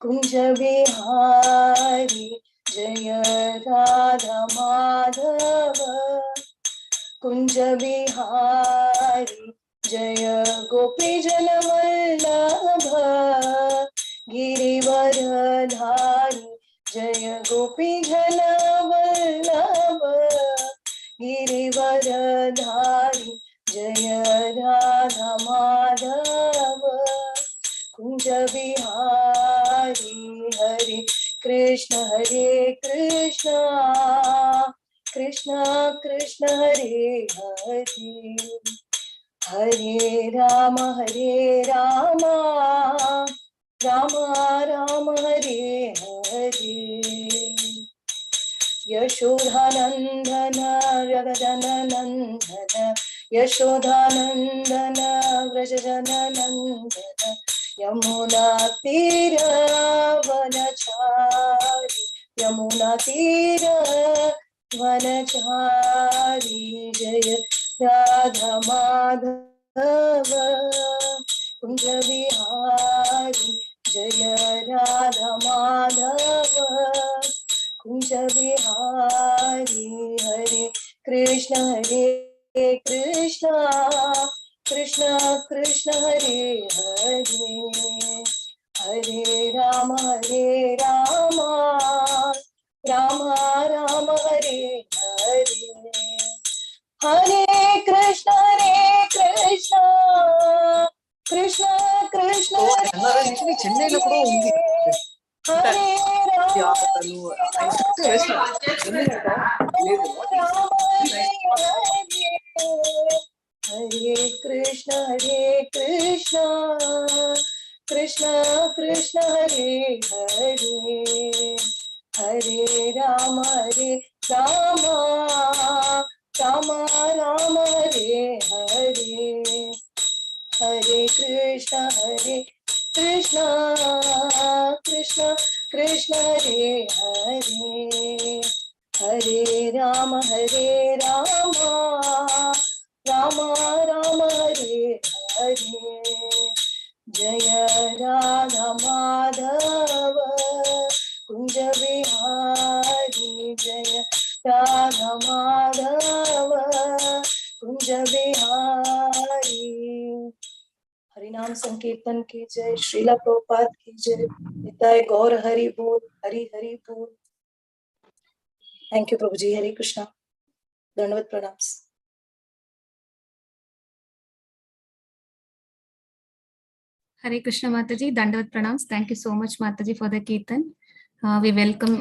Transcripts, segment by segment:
कुंज बिहारी जय राधा माधव कुंज बिहारी जय गोपी जन वल्लभ गिरिवरधारी जय गोपी जन वल्लभ गिरिवरधारी जय राधा माधव कुंज बिहारी हरे कृष्ण कृष्ण कृष्ण हरे हरे हरे राम राम राम हरे हरे यशोधानंदन जगदनंदन यशोधानंदन व्रजजननंदन यमुना तीर वनचारी यमुना तीर वनचारी जय राधा माधव कुंज बिहारी जय राधा माधव कुंज बिहारी हरे कृष्ण कृष्ण कृष्ण हरे हरे हरे राम राम राम हरे हरे हरे कृष्ण कृष्ण कृष्ण चेन्नई लो कूडा उंदी हरे हरे कृष्ण कृष्ण कृष्ण हरे हरे हरे राम राम राम हरे हरे हरे कृष्ण कृष्ण कृष्ण हरे हरे हरे राम राम राम हरे हरे जय राधा माधव कुंज बिहारी जय राधा माधव कुंज बिहारी हरिनाम संकीर्तन की जय श्रीला प्रभुपाद की जय निताय गौर हरि बोल हरि हरि बोल थैंक यू प्रभु जी हरे कृष्णा दंडवत प्रणाम Hare Krishna Mataji, Dandavat Pranams. Thank you so much Mataji for the Kirtan. We welcome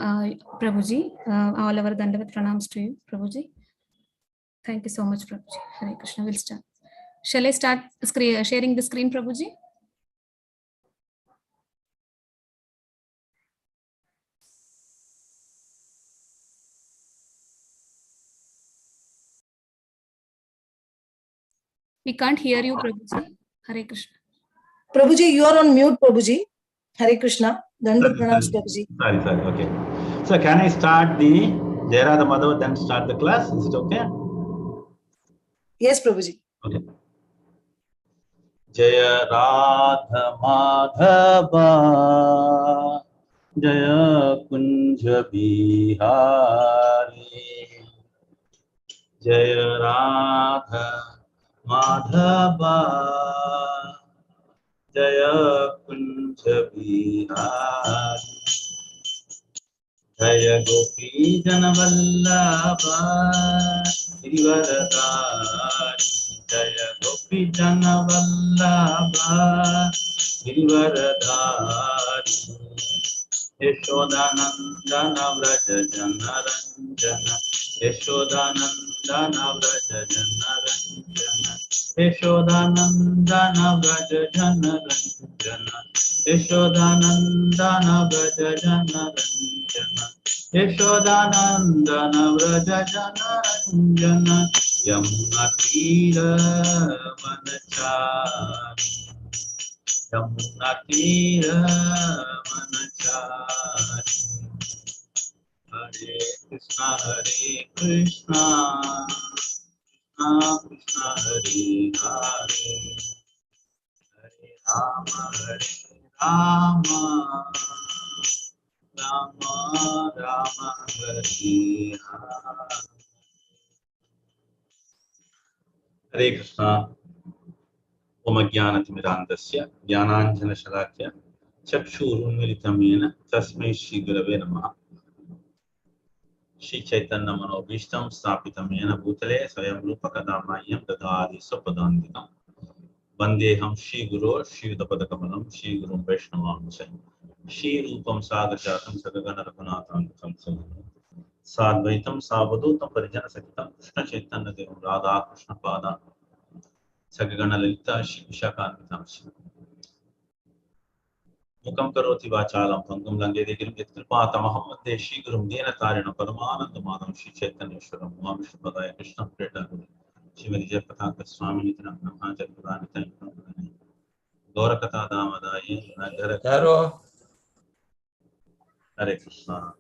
Prabhuji. All our Dandavat Pranams to you, Prabhuji. Thank you so much, Prabhuji. Hare Krishna. We'll start. Shall I start sharing the screen, Prabhuji? We can't hear you, Prabhuji. Hare Krishna. Prabhuji, you are on mute, Prabhuji. Hare Krishna. Dandavat Pranams, Prabhuji. Sorry, okay. So can I start the Jayarada Madhava, then start the class? Is it okay? Yes, Prabhuji. Okay. Jaya Radha Madhava Jaya Kunja Bihari Jaya Radha Madhava Jaya Kunja Bihari Jaya Gopi Janavallabha Girivaradhari Jaya Gopi Janavallabha Girivaradhari Yashodanandana Vraja Janaranjana Yashodanandana Vraja Janaranjana Yashodanandana Vraja Janaranjana Yashodanandana Vraja Janaranjana Yashodanandana Vraja Janaranjana Yamuna Tira Manachari Yamuna Tira Manachari Hare Krishna Krishna Krishna Hare Hare Hare Rama Rama Rama Hare Hare Krishna. Om Jnanatimirandasya Jnananjanashalakya Chakshurunmilitam Yena Tasmai Shri Gurave Namaha. Shri Chaitanya Manobhishtam Sthapitam Yena Bhutale Swayam Rupa Kadamayam Dadadi Sapadandikam Vandeham Shri Guru Shri Udapadakamalam Shri Guru Vaishnavamcha Shri Rupam Sagajatam Sagagana Raghunathan Sadvaitam Savadutam Parijana Sakitam Krishna Chaitanya Devam Radha Krishna Pada Sagagana Lalita Shri Vishakanitam Mukam Karoti Vachalam Pangam Langede Girim Yatripata Muhammad Deshi Gurum Dena Tarina Paramananda Madam Shri Chaitanya Shwaram Vamsha Padaya Krishna Preta Guru Shrimati Jayapataka Swami Nityananda Mahajan Pradani Tayyam Gaura Katha Damadayi Nagara Yaro. Hare Krishna.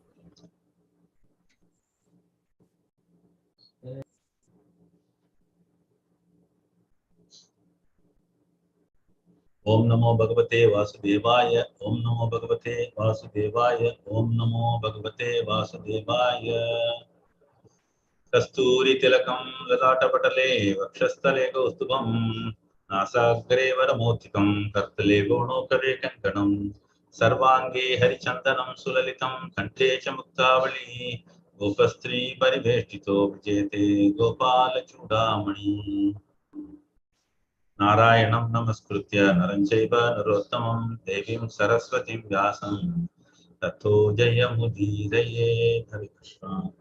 Om Namo Bhagavate Vasudevaya. Om Namo Bhagavate Vasudevaya. Om Namo Bhagavate Vasudevaya. Kasturi Tilakam Lalata Vakshastale Kaustubam Nasagre Varamotikam Kartale Gonokare Kankanam Sarvange Harichandanam Sulalitam Kante Chamuktavali Gopastri Pariveshtito Vijete Gopala Chudamani Narayanam Namaskritya Naranchaiva Narottamam Devim Saraswatim Vyasam Tato Jayamudiraye. Hare Krishna.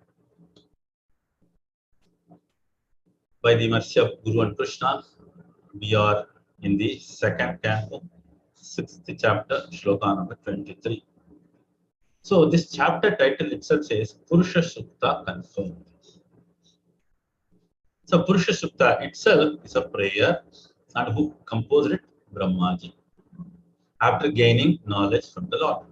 By the mercy of Guru and Krishna, we are in the second canto, 6th chapter, shloka number 23. So this chapter title itself says Purusha Sukta confirmed. So Purusha Sukta itself is a prayer, and who composed it? Brahmaji, after gaining knowledge from the Lord.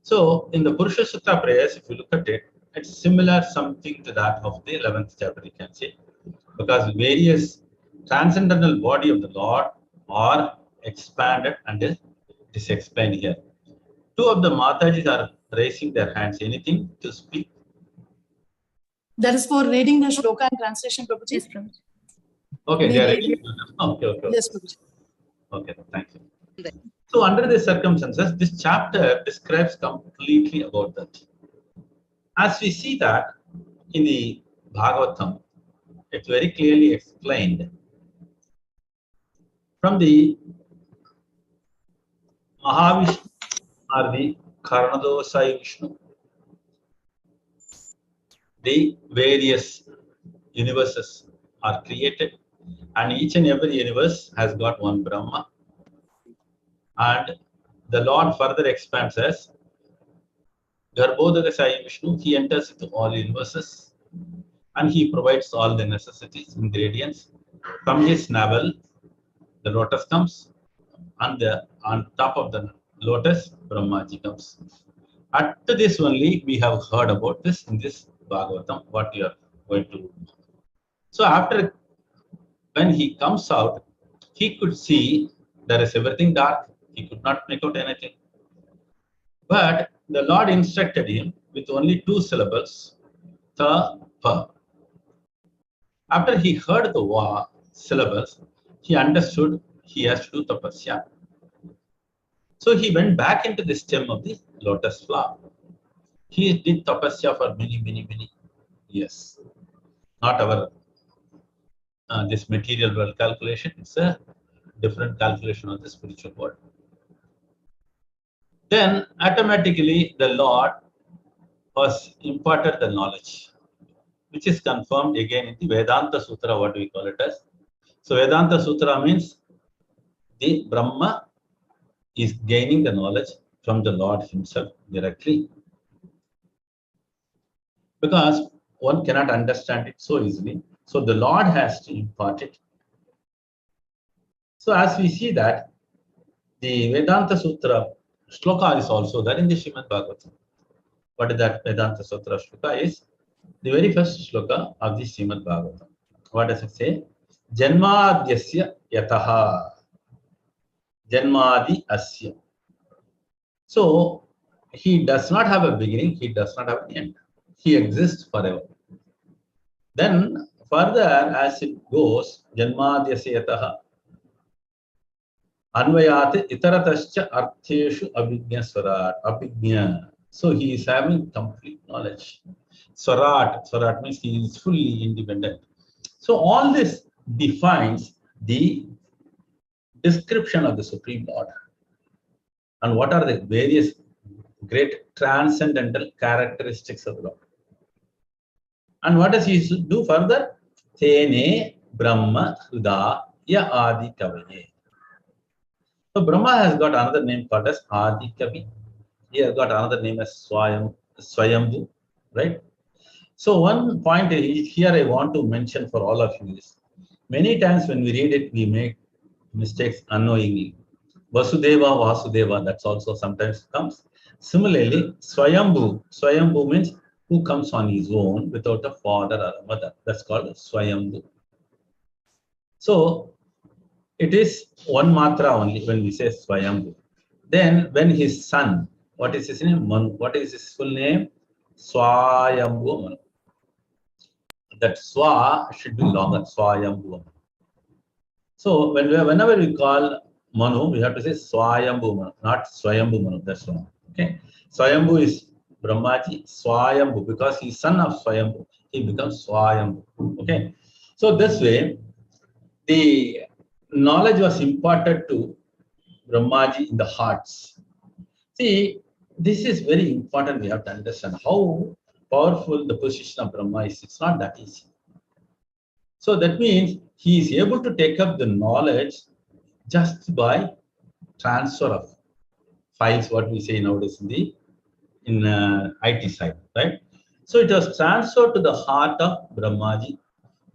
So in the Purusha Sukta prayers, if you look at it, it's similar something to that of the 11th chapter, you can say, because various transcendental body of the Lord are expanded and it is explained here. Two of the Matajis are raising their hands. Anything to speak? That is for reading the shloka and translation, Prabhuji. Yes, Prabhuji. Okay, We they are read ready. Okay. Yes, Prabhuji. Okay, thank you. So under these circumstances, this chapter describes completely about that. As we see that in the Bhagavatam, it's very clearly explained from the Mahavishnu or the Karanadosai Vishnu, the various universes are created, and each and every universe has got one Brahma, and the Lord further expands as Garbhodaka Sai Vishnu. He enters into all universes and he provides all the necessities, ingredients. From his navel, the lotus comes, and on top of the lotus, Brahmaji comes. At this only we have heard about this in this Bhagavatam, what you are going to do. So after, when he comes out, he could see there is everything dark. He could not make out anything. But the Lord instructed him with only 2 syllables, ta, pa. After he heard the syllables, he understood he has to do tapasya. So he went back into the stem of the lotus flower. He did tapasya for many years. Not our this material world calculation. It's a different calculation of the spiritual world. Then automatically the Lord was imparted the knowledge, which is confirmed again in the Vedanta Sutra, what we call it as. So Vedanta Sutra means the Brahma is gaining the knowledge from the Lord himself directly. Because one cannot understand it so easily. So the Lord has to impart it. So as we see that, the Vedanta Sutra shloka is also there in the Srimad Bhagavatam. What is that Vedanta Sutra shloka is? The very first shloka of the Srimad Bhagavatam. What does it say? Janmadhyasya yataha. Janmadi asya. So he does not have a beginning, he does not have an end. He exists forever. Then further as it goes, Janmadyasya Anvayat itaratascha artheshu abhignya swarat, abhignya. So he is having complete knowledge. Swarat means he is fully independent. So all this defines the description of the Supreme Lord. And what are the various great transcendental characteristics of the Lord? And what does he do further? Tene Brahma Hridaya Adi Kavaye. So Brahma has got another name called as Adi Kavi. He has got another name as Swayambhu, right? So one point here I want to mention for all of you is, many times when we read it, we make mistakes unknowingly. Vasudeva, that's also sometimes comes. Similarly, Swayambhu means who comes on his own without a father or a mother. That's called Swayambhu. So it is one matra only when we say Swayambhu. Then when his son, what is his name? Manu. What is his full name? Swayambhu Manu. That Swa should be longer, Swayambhu Manu. So whenever we call Manu, we have to say Swayambhu Manu, not Swayambhu Manu. That's wrong. Okay. Swayambhu is Brahmaji, Swayambhu, because he's son of Swayambhu, he becomes Swayambhu. Okay. So this way, the knowledge was imparted to Brahmaji in the hearts. See, this is very important. We have to understand how powerful the position of Brahma is. It's not that easy. So that means he is able to take up the knowledge just by transfer of files, what we say nowadays in IT side, right? So it was transferred to the heart of Brahmaji.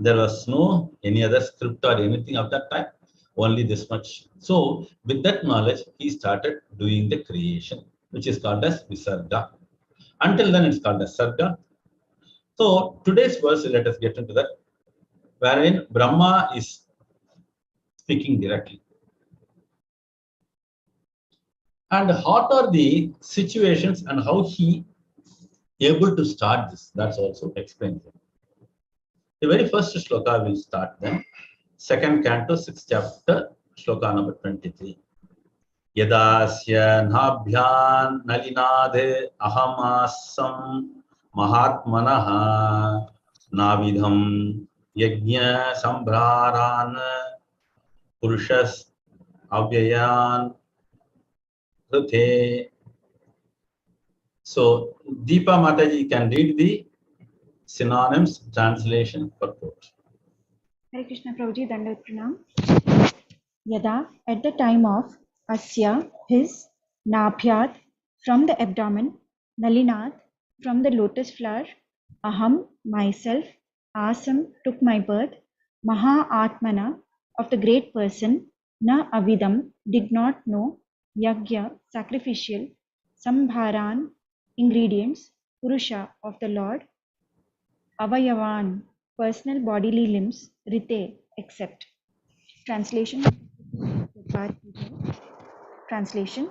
There was no any other script or anything of that type, only this much. So with that knowledge, he started doing the creation, which is called as Visarga. Until then, it's called as Sarga. So today's verse, let us get into that, wherein Brahma is speaking directly. And what are the situations and how he able to start this? That's also explained. The very first shloka will start then. Second canto, 6th chapter, shloka number 23. Yadasya nabhyan nalinade ahamasam mahatmanaha navidham yajna sambharan purushas avyayan ruthe. So Deepa Mataji can read the synonyms translation purport. Hare Krishna Prabhuji, Dandavat Pranam. Yada, at the time of Asya, his, Nabhyat, from the abdomen, Nalinat, from the lotus flower, Aham, myself, Asam, took my birth, Maha Atmana, of the great person, Na Avidam, did not know, Yagya, sacrificial, Sambharan, ingredients, Purusha, of the Lord, Avayavan, personal bodily limbs, Rite, except. Translation. Translation.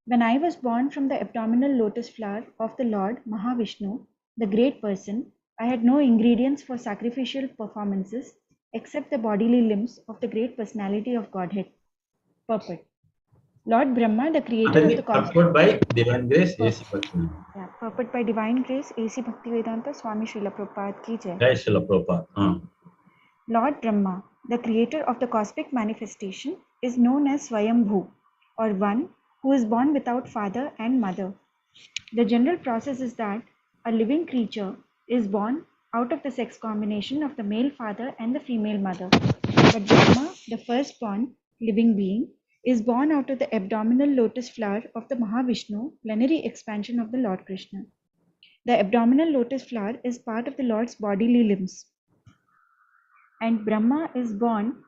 When I was born from the abdominal lotus flower of the Lord Mahavishnu, the great person, I had no ingredients for sacrificial performances except the bodily limbs of the great personality of Godhead. Purport. Lord Brahma, the creator of the cosmos. Purport by Divine Grace, A.C. Bhakti. Yeah, purport by Divine Grace, A.C. Bhaktivedanta Swami Srila Prabhupada ki jai. Jai Srila Prabhupada. Lord Brahma, the creator of the cosmic manifestation, is known as Swayambhu, or one who is born without father and mother. The general process is that a living creature is born out of the sex combination of the male father and the female mother. But Brahma, the firstborn living being, is born out of the abdominal lotus flower of the Mahavishnu, plenary expansion of the Lord Krishna. The abdominal lotus flower is part of the Lord's bodily limbs. And Brahma is born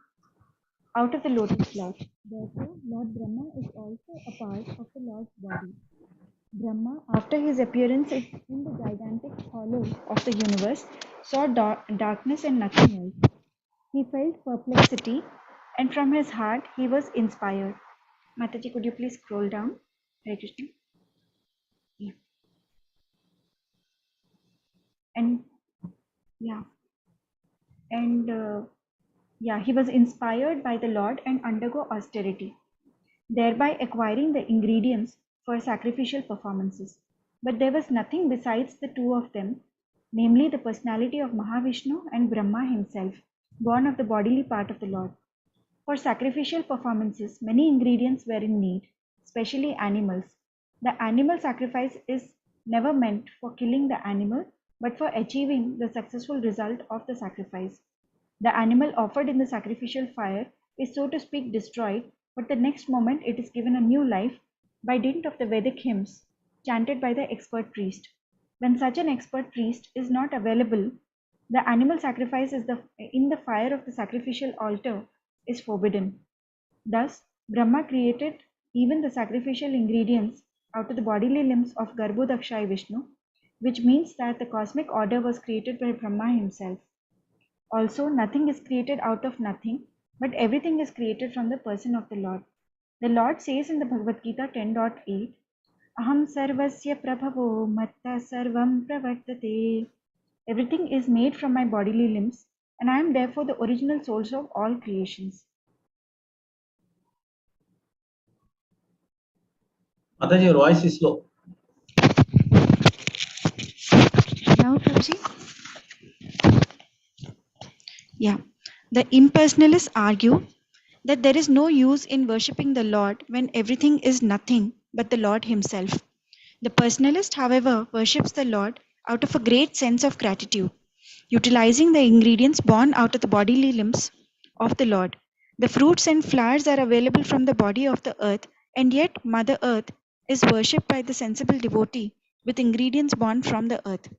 out of the lotus flower. Therefore, Lord Brahma is also a part of the Lord's body. Brahma, after his appearance in the gigantic hollow of the universe, saw darkness and nothing else. He felt perplexity, and from his heart he was inspired. Mataji, could you please scroll down? Hare Krishna. and he was inspired by the Lord and undergo austerity, thereby acquiring the ingredients for sacrificial performances. But there was nothing besides the two of them, namely the personality of Mahavishnu and Brahma himself, born of the bodily part of the Lord. For sacrificial performances, many ingredients were in need, especially animals. The animal sacrifice is never meant for killing the animal, but for achieving the successful result of the sacrifice. The animal offered in the sacrificial fire is, so to speak, destroyed, but the next moment it is given a new life by dint of the Vedic hymns chanted by the expert priest. When such an expert priest is not available, the animal sacrifice in the fire of the sacrificial altar is forbidden. Thus, Brahma created even the sacrificial ingredients out of the bodily limbs of Garbhodakshai Vishnu, which means that the cosmic order was created by Brahma himself. Also, nothing is created out of nothing, but everything is created from the person of the Lord. The Lord says in the Bhagavad Gita 10.8, Aham sarvasya prabhavo matta sarvam pravartate. Everything is made from my bodily limbs, and I am therefore the original source of all creations. Mataji, your voice is low. Now, Prabhuji? The impersonalists argue that there is no use in worshipping the Lord when everything is nothing but the Lord himself. The personalist, however, worships the Lord out of a great sense of gratitude, utilizing the ingredients born out of the bodily limbs of the Lord. The fruits and flowers are available from the body of the earth, and yet Mother Earth is worshipped by the sensible devotee with ingredients born from the earth.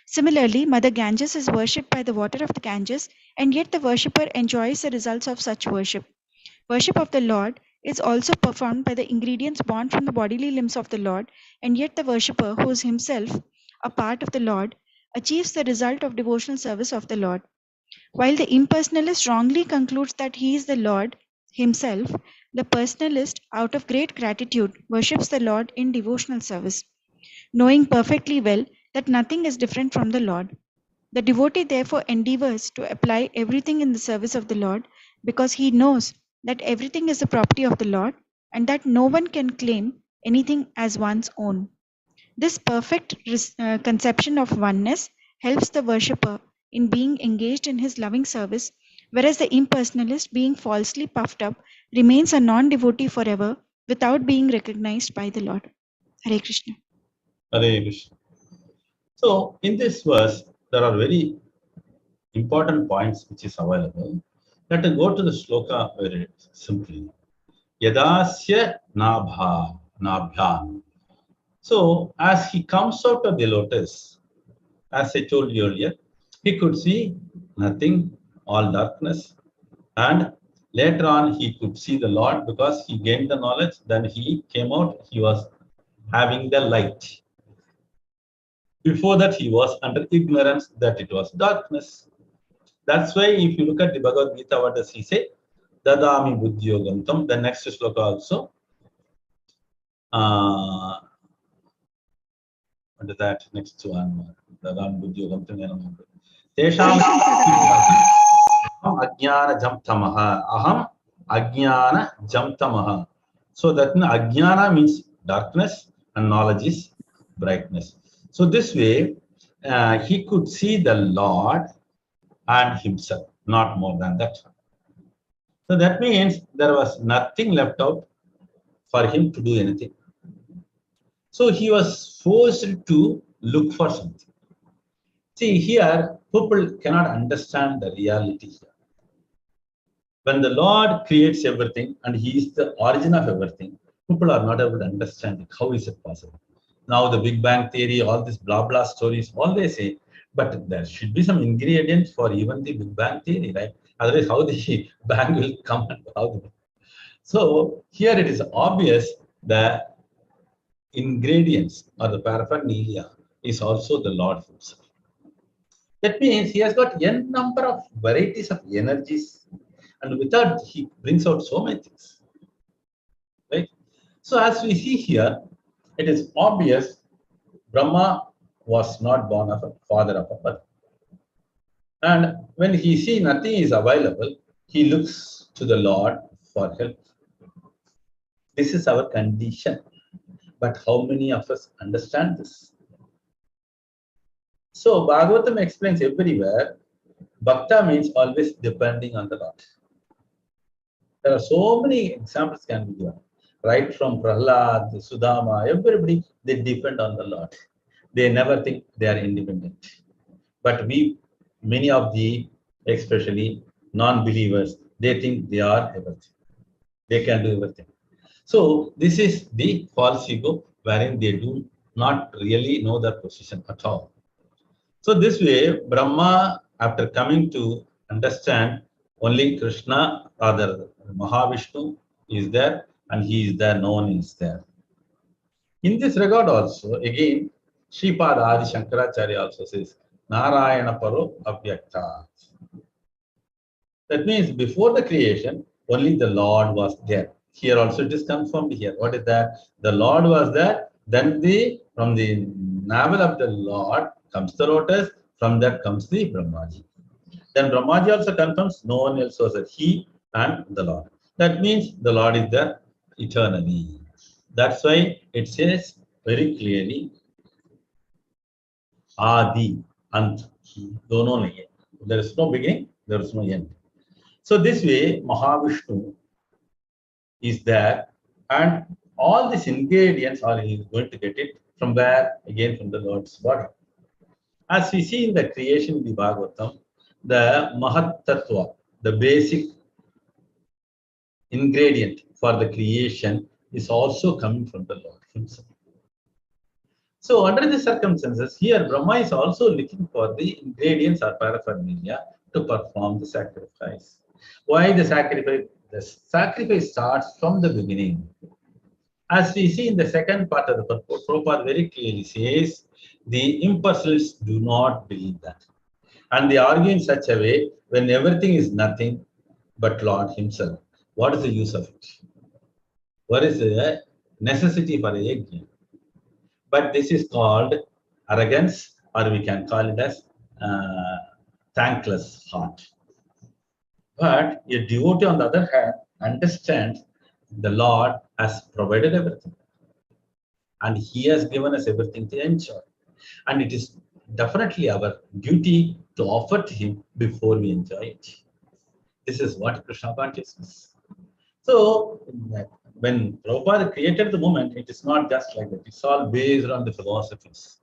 Similarly, Mother Ganges is worshipped by the water of the Ganges, and yet the worshipper enjoys the results of such worship. Worship of the Lord is also performed by the ingredients born from the bodily limbs of the Lord, and yet the worshipper, who is himself a part of the Lord, achieves the result of devotional service of the Lord. While the impersonalist wrongly concludes that he is the Lord himself, the personalist, out of great gratitude, worships the Lord in devotional service, knowing perfectly well that nothing is different from the Lord. The devotee therefore endeavors to apply everything in the service of the Lord, because he knows that everything is the property of the Lord and that no one can claim anything as one's own. This perfect conception of oneness helps the worshipper in being engaged in his loving service, whereas the impersonalist, being falsely puffed up, remains a non-devotee forever without being recognized by the Lord. Hare Krishna. Hare Krishna. So, in this verse, there are very important points which is available. Let us go to the sloka very simply. Yadasya nabhyam. So, as he comes out of the lotus, as I told you earlier, he could see nothing, all darkness. And later on, he could see the Lord because he gained the knowledge. Then he came out, he was having the light. Before that, he was under ignorance that it was darkness. That's why if you look at the Bhagavad Gita, what does he say? Dadami buddhyogantam. The next sloka also. What is that? Next one. Dadami buddhyogantam. Tesham ajnana jamtamaha. Aham ajnana jamtamaha. So that ajnana means darkness and knowledge is brightness. So this way, he could see the Lord and himself, not more than that. So that means there was nothing left out for him to do anything. So he was forced to look for something. See, here, people cannot understand the reality here. When the Lord creates everything and he is the origin of everything, people are not able to understand how is it possible. Now the Big Bang theory, all these blah blah stories, all they say, but there should be some ingredients for even the Big Bang theory, right? Otherwise, how the bang will come and how. So here it is obvious that ingredients or the paraphernalia is also the Lord himself. That means he has got n number of varieties of energies, and with that he brings out so many things, right? So as we see here, it is obvious Brahma was not born of a father of a mother. And when he sees nothing is available, he looks to the Lord for help. This is our condition. But how many of us understand this? So Bhagavatam explains everywhere, Bhakta means always depending on the Lord. There are so many examples can be given. Right from Prahlad, Sudama, everybody, they depend on the Lord. They never think they are independent. But many of the, especially non-believers, they think they are everything. They can do everything. So this is the false ego wherein they do not really know their position at all. So this way, Brahma, after coming to understand only Krishna or the Mahavishnu is there and he is there, no one is there. In this regard also, again, Sripada Adi Shankaracharya also says, Narayana Paro Avyakta. That means before the creation, only the Lord was there. Here also it is confirmed here. What is that? The Lord was there, then from the navel of the Lord comes the lotus, from that comes the Brahmaji. Then Brahmaji also confirms no one else was there, he and the Lord. That means the Lord is there eternally. That's why it says very clearly, Adi, Ant. Dono nahi hai. There is no beginning, there is no end. So this way, Mahavishnu is there, and all these ingredients are he is going to get it from where? Again, from the Lord's body. As we see in the creation of the Bhagavatam, the Mahat Tattva, the basic ingredient for the creation, is also coming from the Lord himself. So under the circumstances, here Brahma is also looking for the ingredients or paraphernalia to perform the sacrifice. Why the sacrifice? The sacrifice starts from the beginning. As we see in the second part of the purport, Prabhupada very clearly says, the impersonalists do not believe that. And they argue in such a way, when everything is nothing but Lord himself, what is the use of it? What is the necessity for a yajna? But this is called arrogance, or we can call it as thankless heart. But a devotee, on the other hand, understands the Lord has provided everything. And he has given us everything to enjoy. And it is definitely our duty to offer to him before we enjoy it. This is what Krishna consciousness. So when Prabhupada created the movement, it is not just like that. It's all based on the philosophies.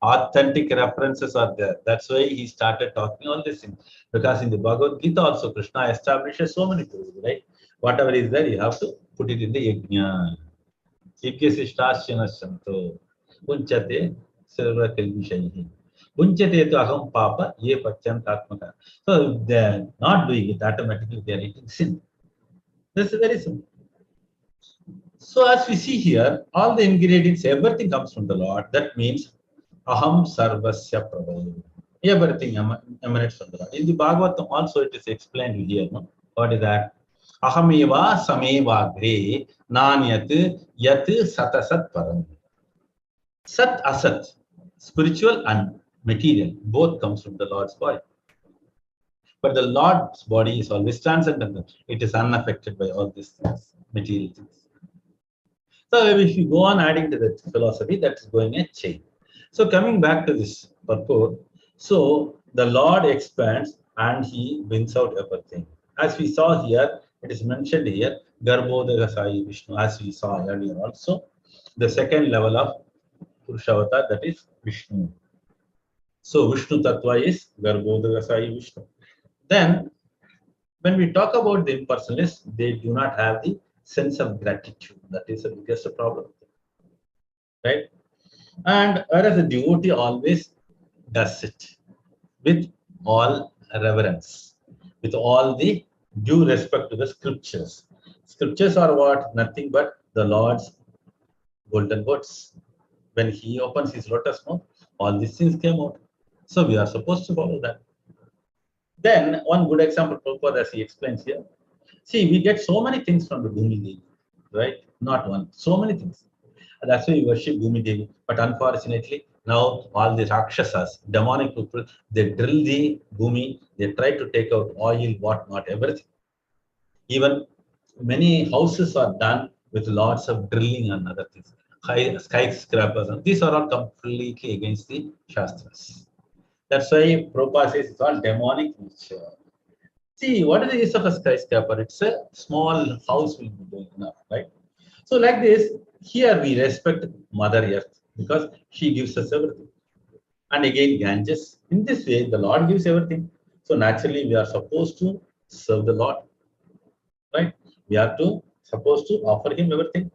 Authentic references are there. That's why he started talking all these things. Because in the Bhagavad Gita also, Krishna establishes so many things, right? Whatever is there, you have to put it in the yajna. Ikhyasishtasyanasyanto unchate sarva kalvishaihi. Unchate to aham papa ye pachantatmaka. So they're not doing it automatically, they are eating sin. This is very simple. So as we see here, all the ingredients, everything comes from the Lord. That means aham sarvasya prabhu. Everything emanates from the Lord. In the Bhagavatam also it is explained here. No? What is that? Ahameva samevagre nanyat yat satasat param. Sat asat, spiritual and material, both comes from the Lord's body. But the Lord's body is always transcendental. It is unaffected by all these things, material things. So if you go on adding to that philosophy, that's going a chain. So coming back to this purport, so the Lord expands and he brings out everything. As we saw here, it is mentioned here, Garbhodaya Sai Vishnu, as we saw earlier also, the second level of Purushavatar, that is Vishnu. So Vishnu Tattva is Garbhodaya Sai Vishnu. Then, when we talk about the impersonalists, they do not have the sense of gratitude. That is the biggest problem, right? And whereas the devotee always does it with all reverence, with all the due respect to the scriptures. Scriptures are what? Nothing but the Lord's golden words. When he opens his lotus mouth, all these things came out. So we are supposed to follow that. Then one good example, Prabhupada, as he explains here. See, we get so many things from the Bhumi Devi, right? Not one, so many things. And that's why we worship Bhumi Devi. But unfortunately, Now all the Rakshasas, demonic people, they drill the bhumi, they try to take out oil, whatnot, everything. Even many houses are done with lots of drilling and other things. High skyscrapers, and these are all completely against the Shastras. That's why Prabhupada says it's all demonic nature. See, what is the use of a skyscraper? It's a small house will be doing enough, right? So like this, here we respect Mother Earth because she gives us everything. And again, Ganges. In this way, the Lord gives everything. So naturally, we are supposed to serve the Lord, right? We are supposed to offer Him everything.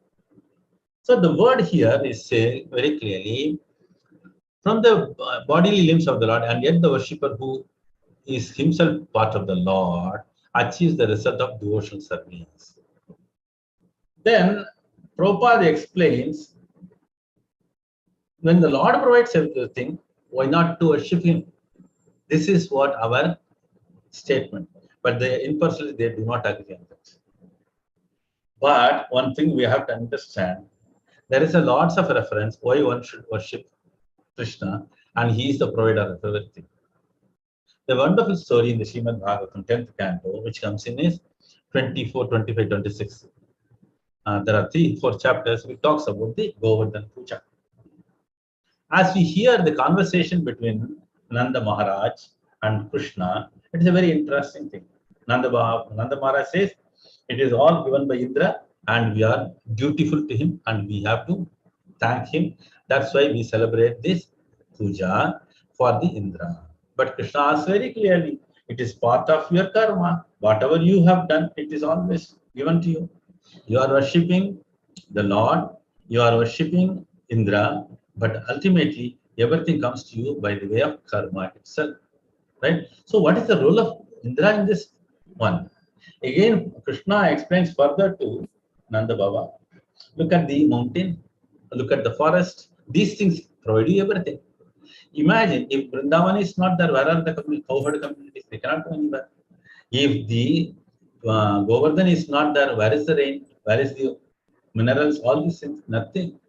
So the word here is saying very clearly, from the bodily limbs of the Lord, and yet the worshipper who is himself part of the Lord achieves the result of devotional service. Then Prabhupada explains, when the Lord provides everything, why not to worship Him? This is what our statement. But they impersonally they do not agree on that. But one thing we have to understand, there is a lots of reference why one should worship Krishna, and He is the provider of everything. The wonderful story in the Srimad Bhagavatam 10th canto, which comes in is 24, 25, 26. There are 3-4 chapters which talks about the Govardhan Puja. As we hear the conversation between Nanda Maharaj and Krishna, it is a very interesting thing. Nanda Maharaj says, it is all given by Indra and we are dutiful to him and we have to thank him. That's why we celebrate this puja for the Indra. But Krishna asks very clearly, it is part of your karma. Whatever you have done, it is always given to you. You are worshipping the Lord, you are worshipping Indra, but ultimately everything comes to you by the way of karma itself. Right? So what is the role of Indra in this one? Again, Krishna explains further to Nanda Baba. Look at the mountain, look at the forest. These things provide you everything. Imagine if Vrindavan is not there, where are the cowherd communities? They cannot go anywhere. If the Govardhan is not there, where is the rain? Where is the minerals? All these things, nothing.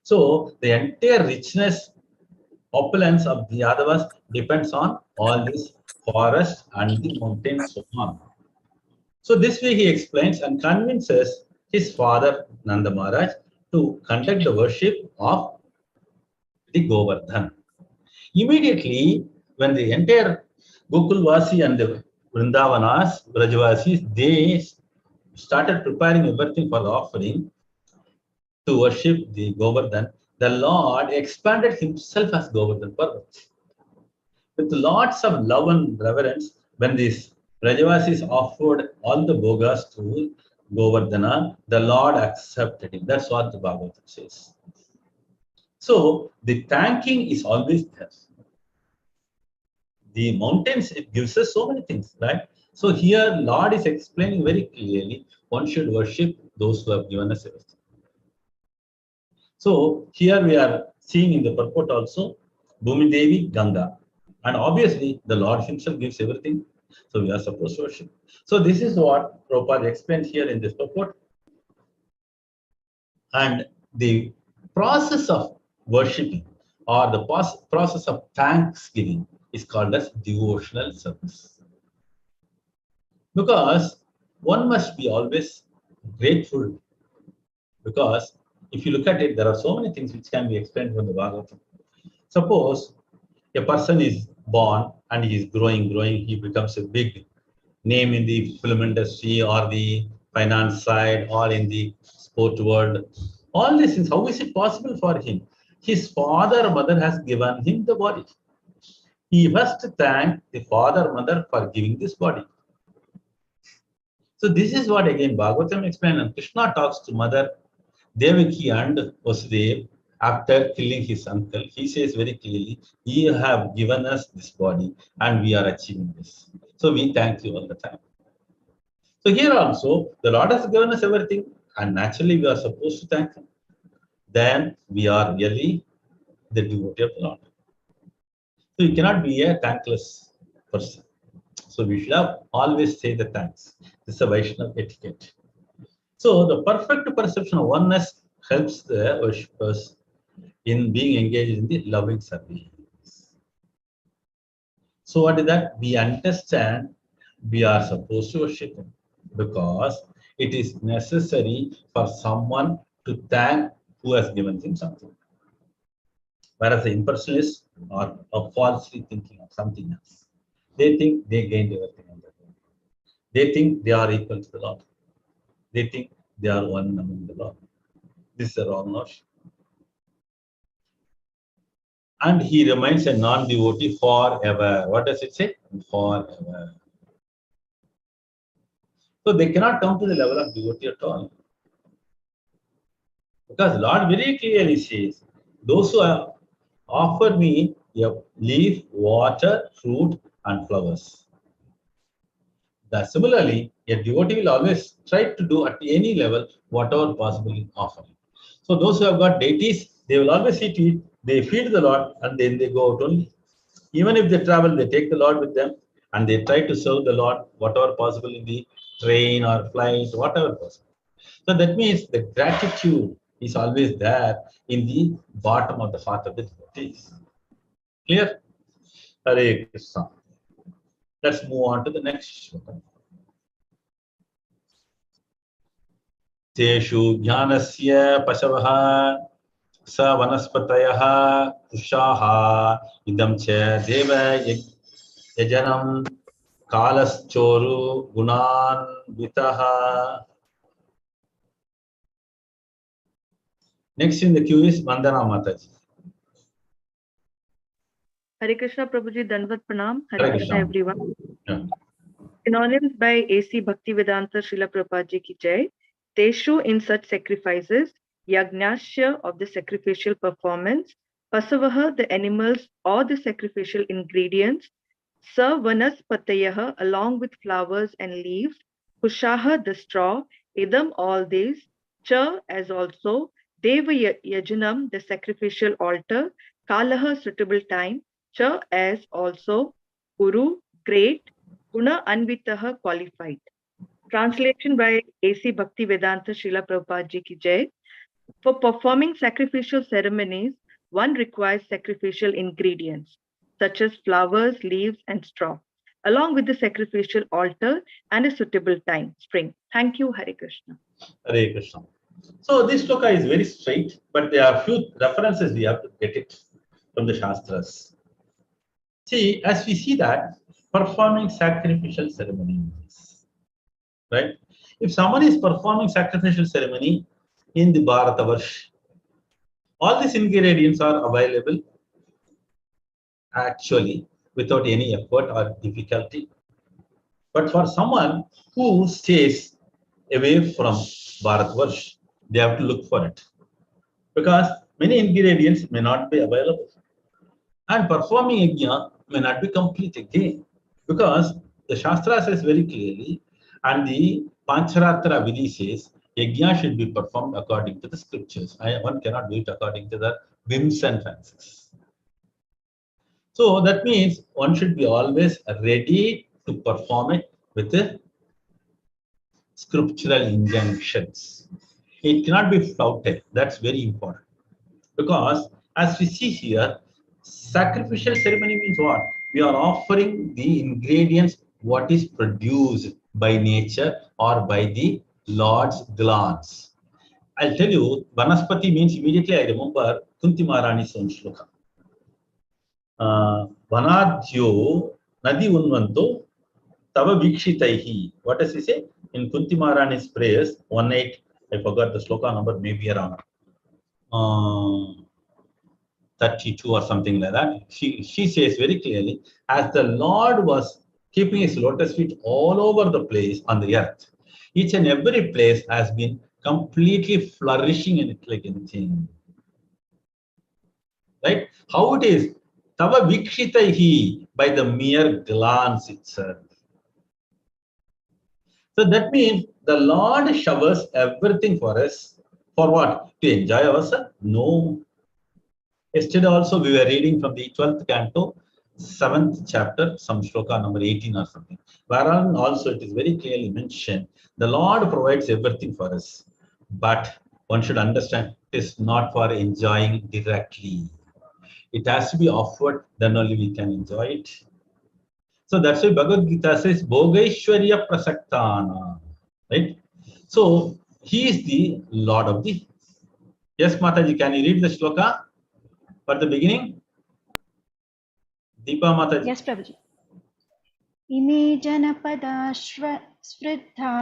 So the entire richness, opulence of the Yadavas depends on all these forests and the mountains, so on. So this way he explains and convinces his father Nanda Maharaj to conduct the worship of the Govardhan. Immediately, when the entire Gokulvasi and the Vrindavanas, Brajavasis, they started preparing everything for the offering to worship the Govardhan, the Lord expanded himself as Govardhan Parvat. With lots of love and reverence, when these Brajavasis offered all the bogas to Govardhana, the Lord accepted him. That's what the Bhagavatam says. So the thanking is always there. The mountains, it gives us so many things, right? So here Lord is explaining very clearly, one should worship those who have given us everything. So here we are seeing in the purport also, Bhumi Devi, Ganga. And obviously the Lord himself gives everything. So we are supposed to worship. So this is what Prabhupada explained here in this purport. And the process of worshipping or the process of thanksgiving is called as devotional service. Because one must be always grateful, because if you look at it, there are so many things which can be explained from the Bhagavatam. Suppose a person is born and he is growing, he becomes a big name in the film industry or the finance side or in the sport world. All these things, how is it possible for him? His father or mother has given him the body. He must thank the father or mother for giving this body. So this is what again Bhagavatam explains, and Krishna talks to mother Devaki and Vasudev after killing his uncle. He says very clearly, you have given us this body and we are achieving this. So we thank you all the time. So here also, the Lord has given us everything and naturally we are supposed to thank him. Then we are really the devotee of the Lord. So you cannot be a thankless person. So we should have always say the thanks. This is a Vaishnava etiquette. So the perfect perception of oneness helps the worshippers in being engaged in the loving service. So what is that? We understand we are supposed to worship him because it is necessary for someone to thank who has given him something. Whereas the impersonalists are falsely thinking of something else. They think they gained everything on their own. They think they are equal to the Lord. They think they are one among the Lord. This is a wrong notion. And he remains a non-devotee forever. What does it say? Forever. So they cannot come to the level of devotee at all. Because Lord very clearly says, those who have offered me a leaf, water, fruit, and flowers. Similarly, a devotee will always try to do at any level whatever possible in offering. So those who have got deities, they will always see to it, they feed the Lord and then they go out only. Even if they travel, they take the Lord with them and they try to serve the Lord whatever possible in the train or flight, whatever possible. So that means the gratitude is always there in the bottom of the heart of the devotees. Clear? Hare Krishna. Let's move on to the next shloka. Teshu jnanasya pasavaha sa vanaspatayaha ushaha idam cha deva yajanam kalaschoru gunan vitaha. Next in the queue is Vandana Mataji. Hare Krishna Prabhuji, Dandavat Pranam. Hare Hare Krishna Krishna. everyone. Yeah. Synonyms by A.C. Bhaktivedanta Srila Prabhupada Ji ki Jai. Teshu, in such sacrifices, Yagnasya, of the sacrificial performance, Pasavaha, the animals or the sacrificial ingredients, Sa Vanaspatayaha, along with flowers and leaves, Kushaha, the straw, Idam, all these, Cha, as also, Deva Yajanam, the sacrificial altar, Kalaha, suitable time, Cha, as also, Guru, great, Guna Anvitaha, qualified. Translation by A.C. Bhaktivedanta Srila Prabhupada Ji ki Jai. For performing sacrificial ceremonies, one requires sacrificial ingredients such as flowers, leaves, and straw, along with the sacrificial altar and a suitable time, spring. Thank you, Hare Krishna. Hare Krishna. So this shloka is very straight, but there are few references we have to get it from the Shastras. See, as we see that performing sacrificial ceremonies, right? If someone is performing sacrificial ceremony in the Bharatavarsha, all these ingredients are available actually without any effort or difficulty. But for someone who stays away from Bharatavarsha, they have to look for it because many ingredients may not be available. And performing yajna may not be complete again because the Shastra says very clearly and the Pancharatra Vidhi says yajna should be performed according to the scriptures. One cannot do it according to the whims and fancies. So that means one should be always ready to perform it with the scriptural injunctions. It cannot be flouted. That's very important. Because as we see here, sacrificial ceremony means what? We are offering the ingredients, what is produced by nature or by the Lord's glance. I'll tell you, Vanaspati means immediately I remember Kunti Maharani's own shloka. Vanadhyo Nadi Unvanto Tava Vikshitaihi. What does he say? In Kunti Maharani's prayers, 1.8, I forgot the shloka number, maybe around 32 or something like that. She says very clearly, as the Lord was keeping his lotus feet all over the place on the earth, each and every place has been completely flourishing in it like anything. Right? How it is? Tava Vikshitaihi, by the mere glance itself. So that means the Lord showers everything for us. For what? To enjoy ourselves? No. Yesterday also we were reading from the 12th canto, 7th chapter, some shloka number 18 or something. Wherein also it is very clearly mentioned, the Lord provides everything for us. But one should understand it is not for enjoying directly. It has to be offered, then only we can enjoy it. So that's why Bhagavad Gita says, Bhogaishwarya Prasaktana. Right? So he is the Lord of the. Yes, Mataji, can you read the shloka for the beginning? Deepa Mataji. Yes, Prabhuji. Ime janapada spridha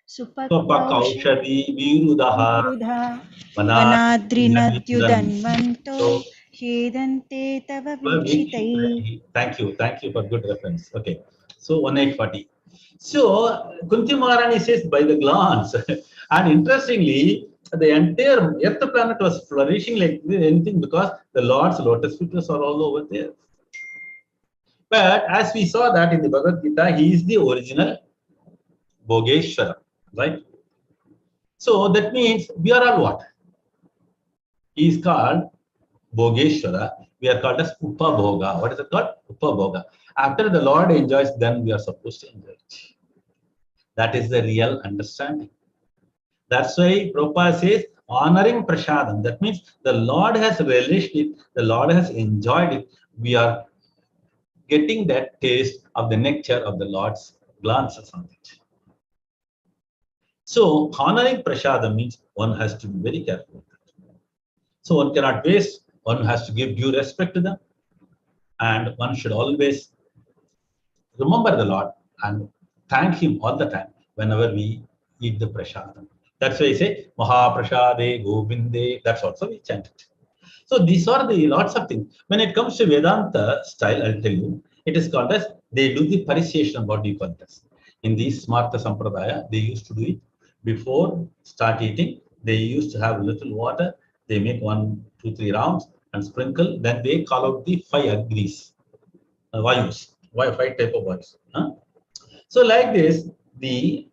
Supakaushadi Virudaha supakaushadha Manadrinadyudan. manadrinadyudanvanto hedante tava Vikshitai. Thank you for good reference. Okay, so 1840. So Kunti Maharani says by the glance, and interestingly, the entire Earth planet was flourishing like anything because the Lord's lotus feet was all over there. But as we saw that in the Bhagavad Gita, he is the original Bhogeshwara, right? So that means we are all what? He is called Bhogeshwara. We are called as Upabhoga. What is it called? Upabhoga. After the Lord enjoys, then we are supposed to enjoy it. That is the real understanding. That's why Prabhupada says, honoring prasadam. That means the Lord has relished it, the Lord has enjoyed it. We are getting that taste of the nectar of the Lord's glances on it. So, honoring prasadam means one has to be very careful. So, one cannot waste, one has to give due respect to them, and one should always remember the Lord and thank Him all the time whenever we eat the prasadam. That's why I say, Mahaprasade Govinde, that's also we chant it. So these are the lots of things. When it comes to Vedanta style, I'll tell you, it is called as, they do the parishation, what do you call this? In the Smarta Sampradaya, they used to do it before start eating. They used to have a little water, they make 1, 2, 3 rounds and sprinkle, then they call out the 5 agnis, vayus, 5 type of vayus. So like this, the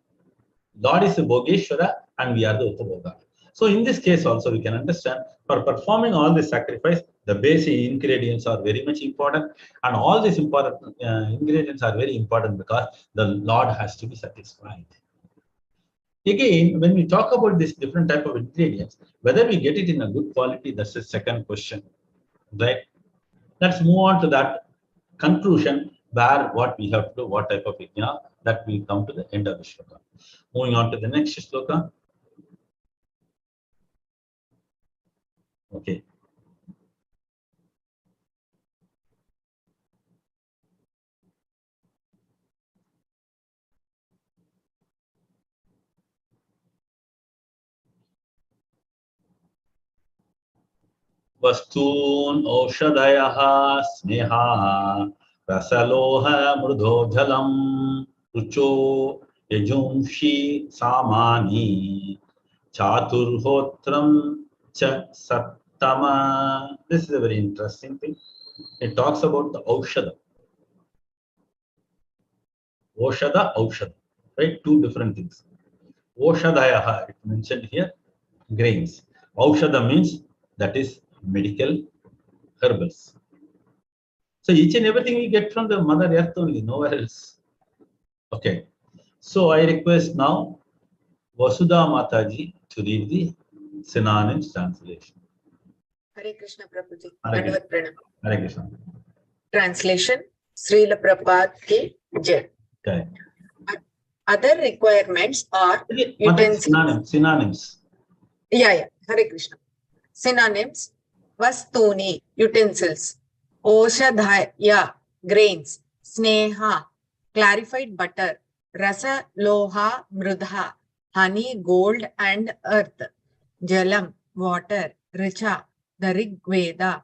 Lord is the Bhogeshwara and we are the Upabhoga. So in this case also we can understand, for performing all this sacrifice, the basic ingredients are very much important, and all these important ingredients are very important because the Lord has to be satisfied. Again, when we talk about this different type of ingredients, whether we get it in a good quality, that's the second question, right? Let's move on to that conclusion where what we have to do, what type of yajna, that we come to the end of the shloka. Moving on to the next shloka. Okay. Vastun Oshadayah Sneha Rasaloha Murdhojalam Rucho Yajumshi Samani Chaturhotram Cha Sattama. This is a very interesting thing. It talks about the Aushada. Oshada, Aushada. Right? Two different things. Oshadaya, it mentioned here, grains. Aushada means that is medical herbals. So each and everything we get from the Mother Earth only, nowhere else. Okay. So I request now Vasudha Mataji to read the synonyms translation. Hare Krishna Prabhuji. Hare Krishna. Dandavad Pranam. Hare Krishna. Translation Srila Prabhupada ki Jai. Okay. Other requirements are utensils. Synonyms. Yeah. Hare Krishna. Synonyms: Vastuni, utensils. Oshadhaya, grains. Sneha, clarified butter. Rasa, loha, mrudha, honey, gold and earth. Jalam, water. Richa, the Rig Veda.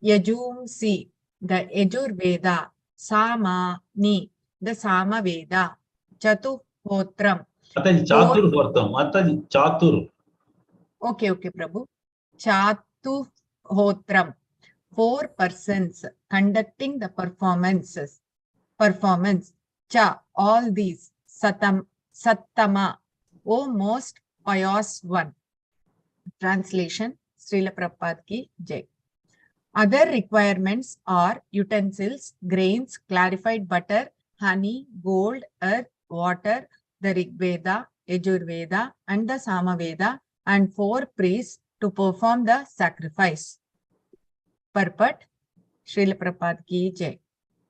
Yajumsi, the Yajur Veda. Samani, the Sama Veda. Chatuhotram. Mataji, Chatur Vartam. Mataji, Chatur. Okay, Prabhu. Chatuhotram. 4 persons conducting the performance. Cha, all these. Sattama, O most pious one. Translation Srila Prabhupada ki Jai. Other requirements are utensils, grains, clarified butter, honey, gold, earth, water, the Rig Veda, Yajur Veda, and the Sama Veda, and 4 priests to perform the sacrifice. Purport, Srila Prabhupada ki jai.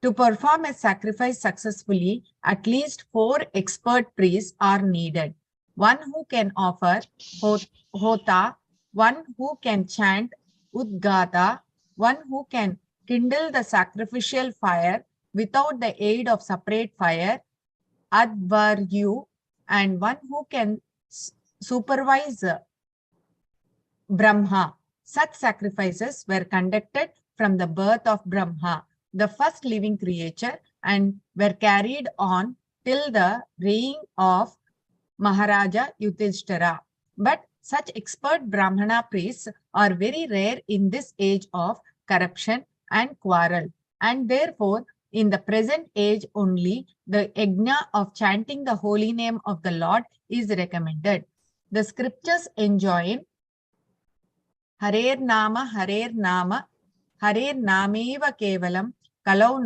To perform a sacrifice successfully, at least 4 expert priests are needed. One who can offer hota, one who can chant udgata, one who can kindle the sacrificial fire without the aid of separate fire, advaryu, and one who can supervise Brahma. Such sacrifices were conducted from the birth of Brahma, the first living creature, and were carried on till the reign of Maharaja Yudhishthira. But such expert Brahmana priests are very rare in this age of corruption and quarrel, and therefore in the present age only the yajna of chanting the holy name of the Lord is recommended. The scriptures enjoin Harer Nama, Harer Nameva Kevalam, Kalau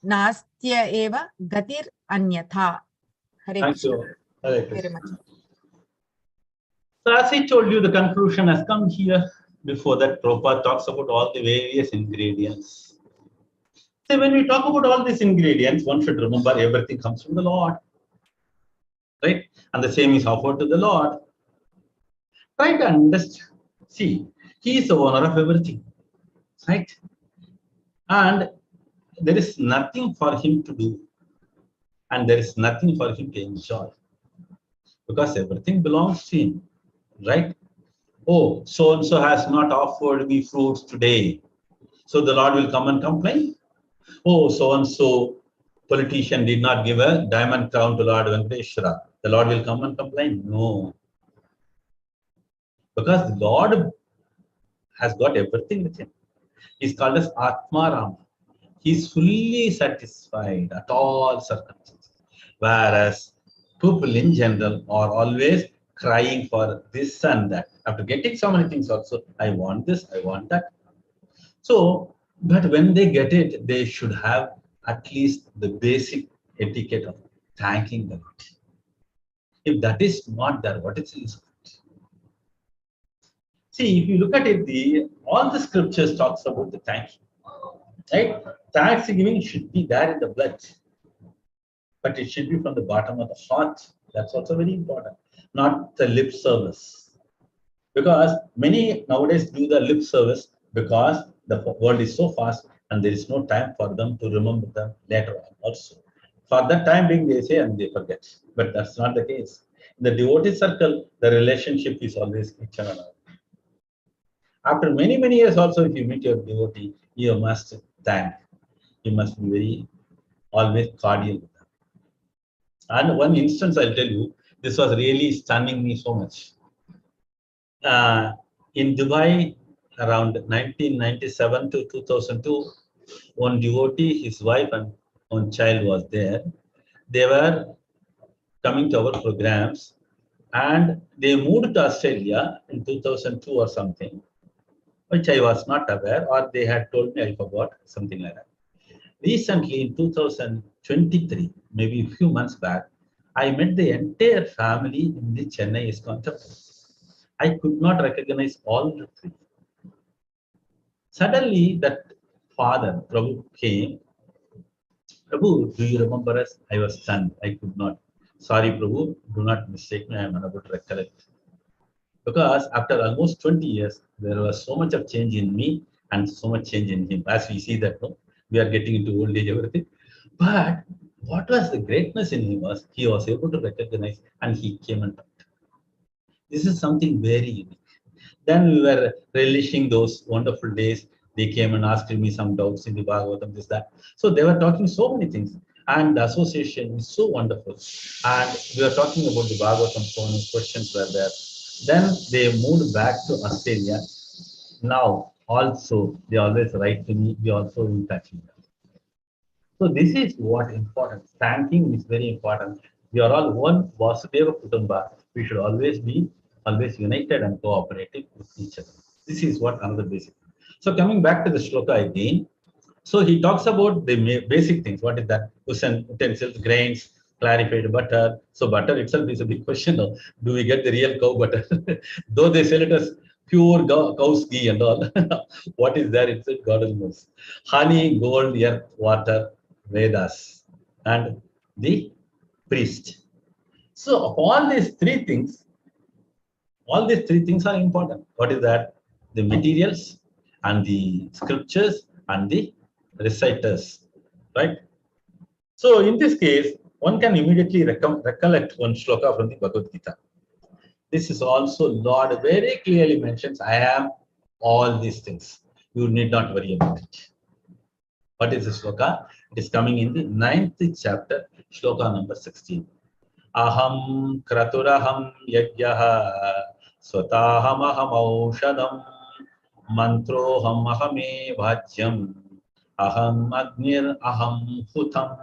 Nastya Eva Gatir Anyatha. Hare Thank Krishna. you. Hare Very Krishna. much. So as I told you, the conclusion has come here. Before that, Prabhupada talks about all the various ingredients. So when we talk about all these ingredients, one should remember everything comes from the Lord. Right? And the same is offered to the Lord. Try to understand. See, He is the owner of everything. Right? And there is nothing for Him to do. And there is nothing for Him to enjoy. Because everything belongs to Him. Right? Oh, so-and-so has not offered me fruits today. So the Lord will come and complain. Oh, so-and-so politician did not give a diamond crown to Lord Venkateshwara. The Lord will come and complain. No. Because the Lord has got everything with Him. He's called as Atma Rama. He's fully satisfied at all circumstances. Whereas people in general are always crying for this and that. After getting so many things also, I want this, I want that. So, but when they get it, they should have at least the basic etiquette of thanking the Lord. If that is not there, what is it? See, if you look at it, all the scriptures talks about the thanking. Right? Thanksgiving should be there in the blood. But it should be from the bottom of the heart. That's also very important. Not the lip service. Because many nowadays do the lip service because the world is so fast and there is no time for them to remember them later on also. For that time being, they say and they forget. But that's not the case. In the devotee circle, the relationship is always each other. After many, many years also, if you meet your devotee, you must thank. You must be very always cordial with them. And one instance I'll tell you, this was really stunning me so much. In Dubai, around 1997 to 2002, one devotee, his wife and one child was there. They were coming to our programs and they moved to Australia in 2002 or something, which I was not aware, or they had told me, I forgot, something like that. Recently in 2023, maybe a few months back, I met the entire family in the Chennai ISKCON temple. I could not recognize all the three. Suddenly, that father, Prabhu, came. Prabhu, do you remember us? I was stunned. I could not. Sorry, Prabhu, do not mistake me. I am unable to recollect. Because after almost 20 years, there was so much of change in me and so much change in him. As we see that, no, we are getting into old age, everything. But what was the greatness in him was he was able to recognize and he came and talked. This is something very unique. Then we were relishing those wonderful days. They came and asked me some doubts in the Bhagavatam, this, that. So they were talking so many things. And the association is so wonderful. And we were talking about the Bhagavatam, so many questions were there. Then they moved back to Australia. Now, also, they always write to me. We also in touch with them. So this is what important. Thanking is very important. We are all one Vasudeva Kutumba. We should always be united and cooperative with each other. This is what another basic. So coming back to the shloka again. So he talks about the basic things. What is that? Utensils, grains, clarified butter. So butter itself is a big question now. Do we get the real cow butter? Though they sell it as pure cow's ghee and all. What is there inside? God only knows. Honey, gold, earth, water, Vedas, and the priest. So all these three things are important. What is that? The materials and the scriptures and the reciters, right? So in this case, one can immediately recollect one shloka from the Bhagavad Gita. This is also Lord very clearly mentions, I am all these things. You need not worry about it. What is the shloka? It is coming in the 9th chapter, shloka number 16. Aham kraturaham yajyaha swataham aham aushadam mantroham ahame vajyam aham agnir aham hutam.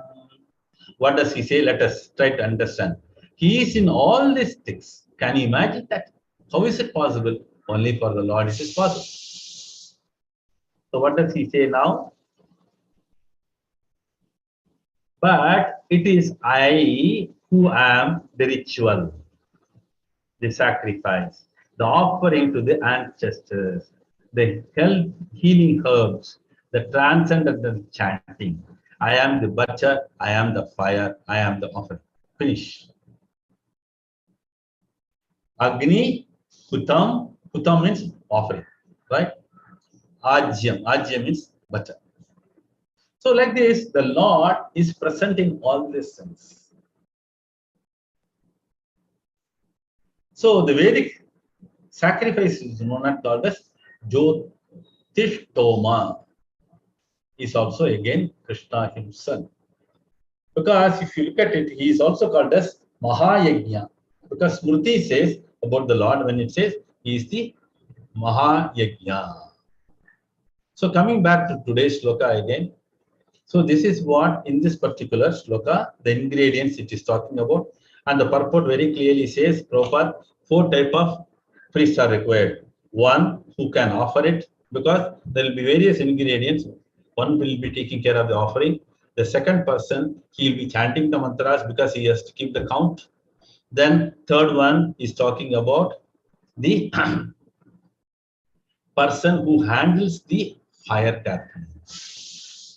What does he say? Let us try to understand. He is in all these things. Can you imagine that? How is it possible? Only for the Lord it is possible. So what does he say now? But it is I who am the ritual, the sacrifice, the offering to the ancestors, the health healing herbs, the transcendental chanting. I am the butcher, I am the fire, I am the offering. Finish. Agni, Hutam, Hutam means offering, right? Ajyam means butcher. So like this, the Lord is present in all these things. So the Vedic sacrifice is known as called as Jyotishtoma, is also again Krishna himself. Because if you look at it, he is also called as Mahayajna. Because Smriti says about the Lord, when it says he is the Mahayajna. So coming back to today's shloka again. So this is what in this particular shloka, the ingredients it is talking about. And the purport very clearly says, Prabhupada, 4 types of priests are required. One who can offer it, because there will be various ingredients. One will be taking care of the offering. The second person, he will be chanting the mantras because he has to keep the count. Then third one is talking about the person who handles the fire carefully.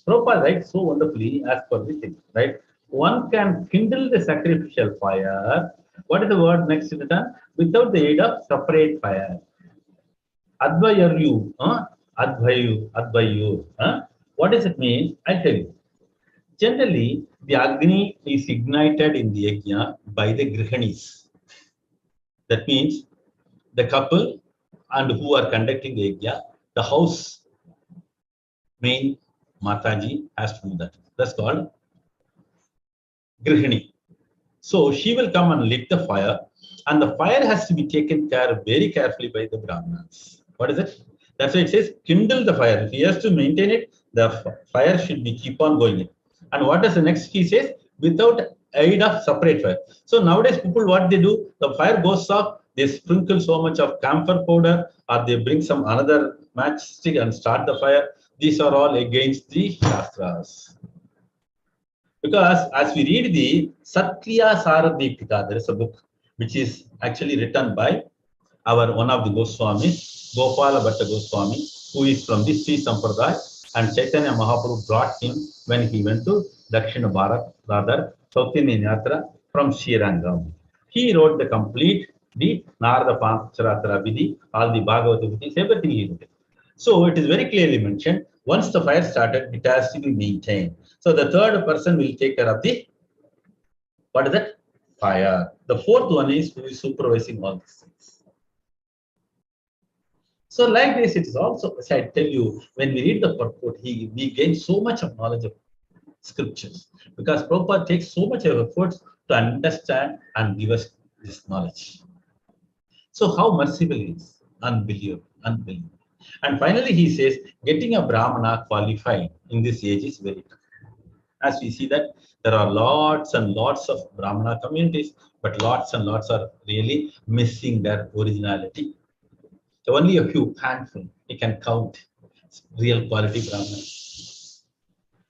Prabhupada writes so wonderfully as per the thing, right? One can kindle the sacrificial fire. What is the word next to the without the aid of separate fire? Advayaru, Advayu. What does it mean? I'll tell you. Generally, the Agni is ignited in the yajna by the Grihanis. That means the couple and who are conducting the yajna, the house main Mataji has to do that. That's called Grihini. So she will come and lit the fire, and the fire has to be taken care of very carefully by the Brahmanas. What is it? That's why it says kindle the fire. If he has to maintain it, the fire should be keep on going. And what does the next he says? Without aid of separate fire. So nowadays people what they do, the fire goes off, they sprinkle so much of camphor powder, or they bring some another matchstick and start the fire. These are all against the Shastras. Because as we read the Satya Saradipika, there is a book which is actually written by our one of the Goswamis, Gopala Bhatta Goswami, who is from the Sri Sampradaya, and Chaitanya Mahaprabhu brought him when he went to Dakshina Bharat, rather South Indian Yatra from Srirangam. He wrote the complete, the Narada Pancharatra Vidhi, all the Bhagavata Vidhis, everything he wrote. So it is very clearly mentioned, once the fire started, it has to be maintained. So the third person will take care of the, what is that? Fire. The fourth one is who is supervising all these things. So like this, it is also, as I tell you, when we read the purport, we gain so much of knowledge of scriptures. Because Prabhupada takes so much of efforts to understand and give us this knowledge. So how merciful he is? Unbelievable. And finally, he says, getting a Brahmana qualified in this age is very tough. As we see that there are lots and lots of Brahmana communities, but lots and lots are really missing their originality. So only a few handful we can count real quality Brahmanas.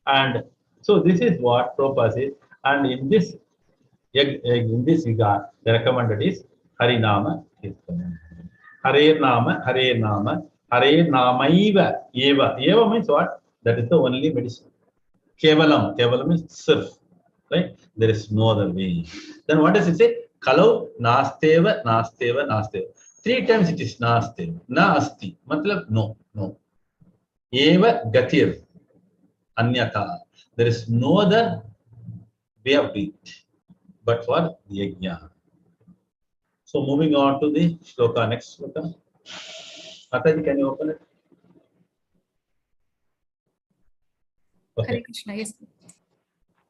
And so this is what Prabhupada says. And in this In this regard, the recommended is Harinama Kirtanam. Hare Nama, Hare Nama, Hare Namaiva. Eva means what? That is the only medicine. Kevalam means self. Right? There is no other way. Then what does it say? Kalau nasteva, nasteva, nasteva. 3 times it is nasteva. Na asti. Matlab no. Eva gatir. Anyata. There is no other way of doing it but for yajna. So moving on to the shloka, next shloka. Mataji, can you open it? Okay. Hare Krishna, yes.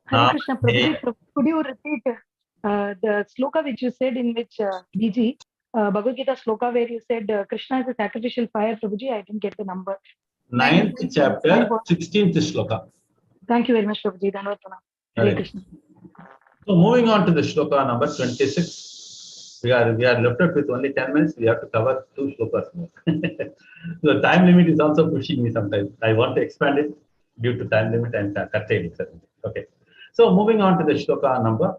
Hare Krishna, Prabhuji, could you repeat the sloka which you said in which DG, Bhagavad Gita sloka where you said Krishna is a sacrificial fire, Prabhuji? I didn't get the number. 9th chapter, 16th shloka. Thank you very much, Prabhuji. Hare Hare Krishna. So moving on to the shloka number 26. We are left out with only 10 minutes. We have to cover 2 shlokas more. The time limit is also pushing me sometimes. I want to expand it due to time limit and curtailing. Okay. So moving on to the shloka number.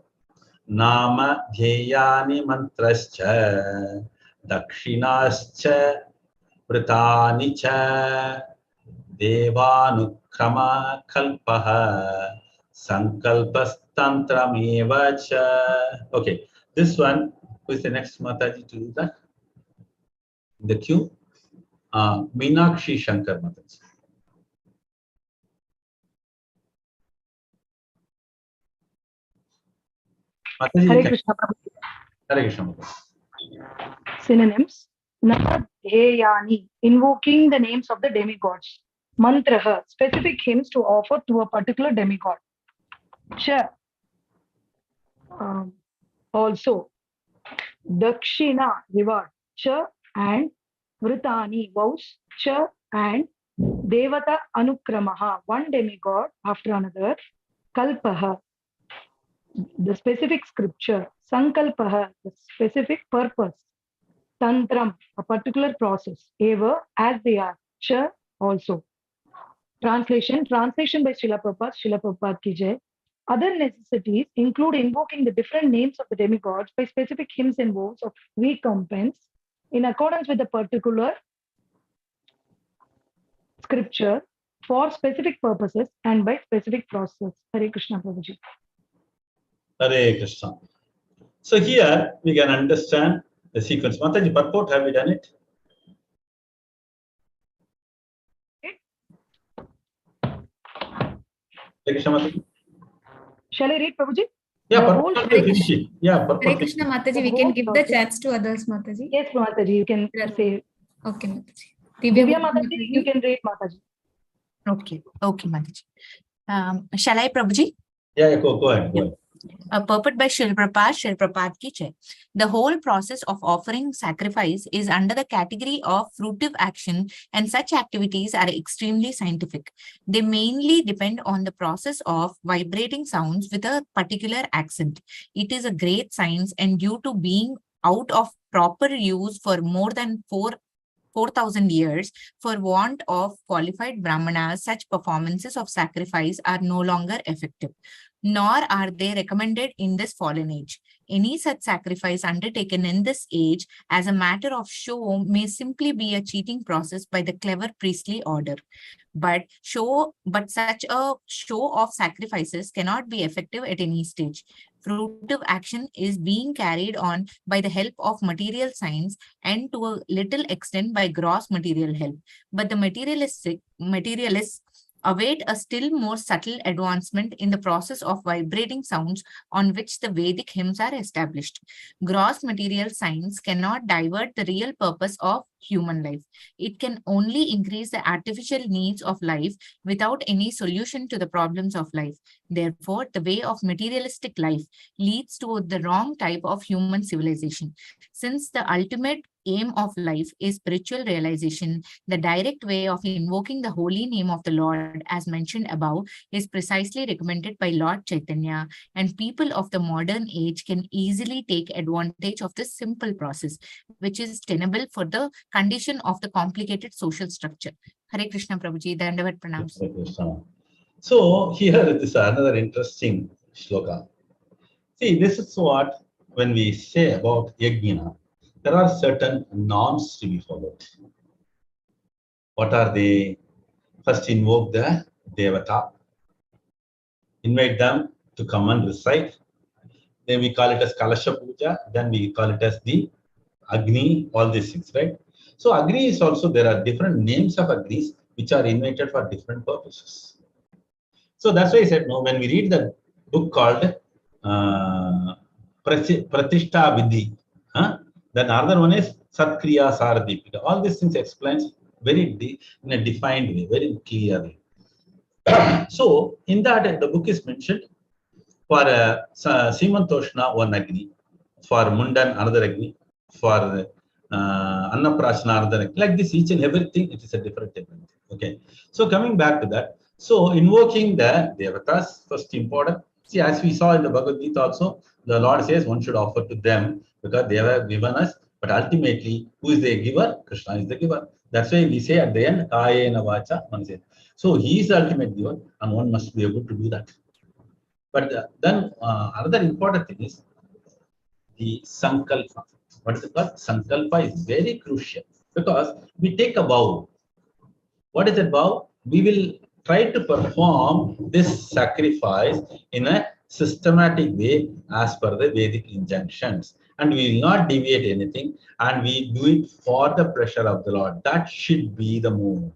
Nama dhyayani mantrascha dakshinascha vritani cha devanukrama kalpaha sankalpastantrameva cha. Okay. This one, who is the next Mataji to do that? The queue, Meenakshi Shankar Mataji. Mataji, Hare Krishna, Prabhuji. Hare Krishna Mataji. Synonyms. Namadhyayani, invoking the names of the demigods. Mantraha, specific hymns to offer to a particular demigod. Cha, also. Dakshina, reward. Cha and Vritani, vows. Cha and Devata Anukramaha, one demigod after another. Kalpaha, the specific scripture. Sankalpaha, the specific purpose. Tantram, a particular process. Eva, as they are. Cha, also. Translation by Srila Prabhupada ki jai. Other necessities include invoking the different names of the demigods by specific hymns and vows of recompense in accordance with the particular scripture for specific purposes and by specific process. Hare Krishna, Prabhuji. Hare Krishna. So here we can understand the sequence. Mataji, purport, have we done it? Hare Krishna Mataji. Shall I read, Prabhuji? Yeah, The whole purport, finish it. Yeah, Hare purport. Krishna, Mataji, we can give the chats to others, Mataji. Yes, Mataji, you can say. Okay, Mataji. Divya Mataji, you can read, Mataji. Okay, Mataji. Shall I, Prabhuji? Yeah, go ahead. A purport by Srila Prabhupada ki jai. The whole process of offering sacrifice is under the category of fruitive action, and such activities are extremely scientific. They mainly depend on the process of vibrating sounds with a particular accent. It is a great science, and due to being out of proper use for more than 4,000 years, for want of qualified brahmanas, such performances of sacrifice are no longer effective, nor are they recommended in this fallen age. Any such sacrifice undertaken in this age as a matter of show may simply be a cheating process by the clever priestly order. But such a show of sacrifices cannot be effective at any stage. Fruitive action is being carried on by the help of material science and to a little extent by gross material help. But the materialists await a still more subtle advancement in the process of vibrating sounds on which the Vedic hymns are established. Gross material science cannot divert the real purpose of human life. It can only increase the artificial needs of life without any solution to the problems of life. Therefore, the way of materialistic life leads to the wrong type of human civilization. Since the ultimate aim of life is spiritual realization, the direct way of invoking the holy name of the Lord, as mentioned above, is precisely recommended by Lord Chaitanya, and people of the modern age can easily take advantage of this simple process, which is tenable for the condition of the complicated social structure. Hare Krishna, Prabhuji, Dandavat Pranams. So here it is another interesting shloka. See, this is what, when we say about yajna, there are certain norms to be followed. What are they? First, invoke the devata, invite them to come and recite. Then we call it as Kalasha Puja, then we call it as the Agni, all these things, right? So Agni is also, there are different names of Agnis which are invented for different purposes. So that's why I said, no, when we read the book called Pratishta Vidhi, then another one is Satkriya Saradipika. All these things explains very in a defined way, very clearly. So in that, the book is mentioned for Simantoshna, one Agni, for Mundan, another Agni, for Annaprashna, another Agni. Like this, each and everything, it is a different thing. Okay. So coming back to that, so invoking the Devatas, first important. See, as we saw in the Bhagavad Gita also, the Lord says one should offer to them because they have given us, but ultimately, who is the giver? Krishna is the giver. That's why we say at the end, Kayena Vacha Manasena. So he is the ultimate giver, and one must be able to do that. But then another important thing is the Sankalpa. What is it called? Sankalpa is very crucial because we take a vow. What is that vow? We will try to perform this sacrifice in a systematic way as per the Vedic injunctions. And we will not deviate anything, and we do it for the pleasure of the Lord. That should be the move,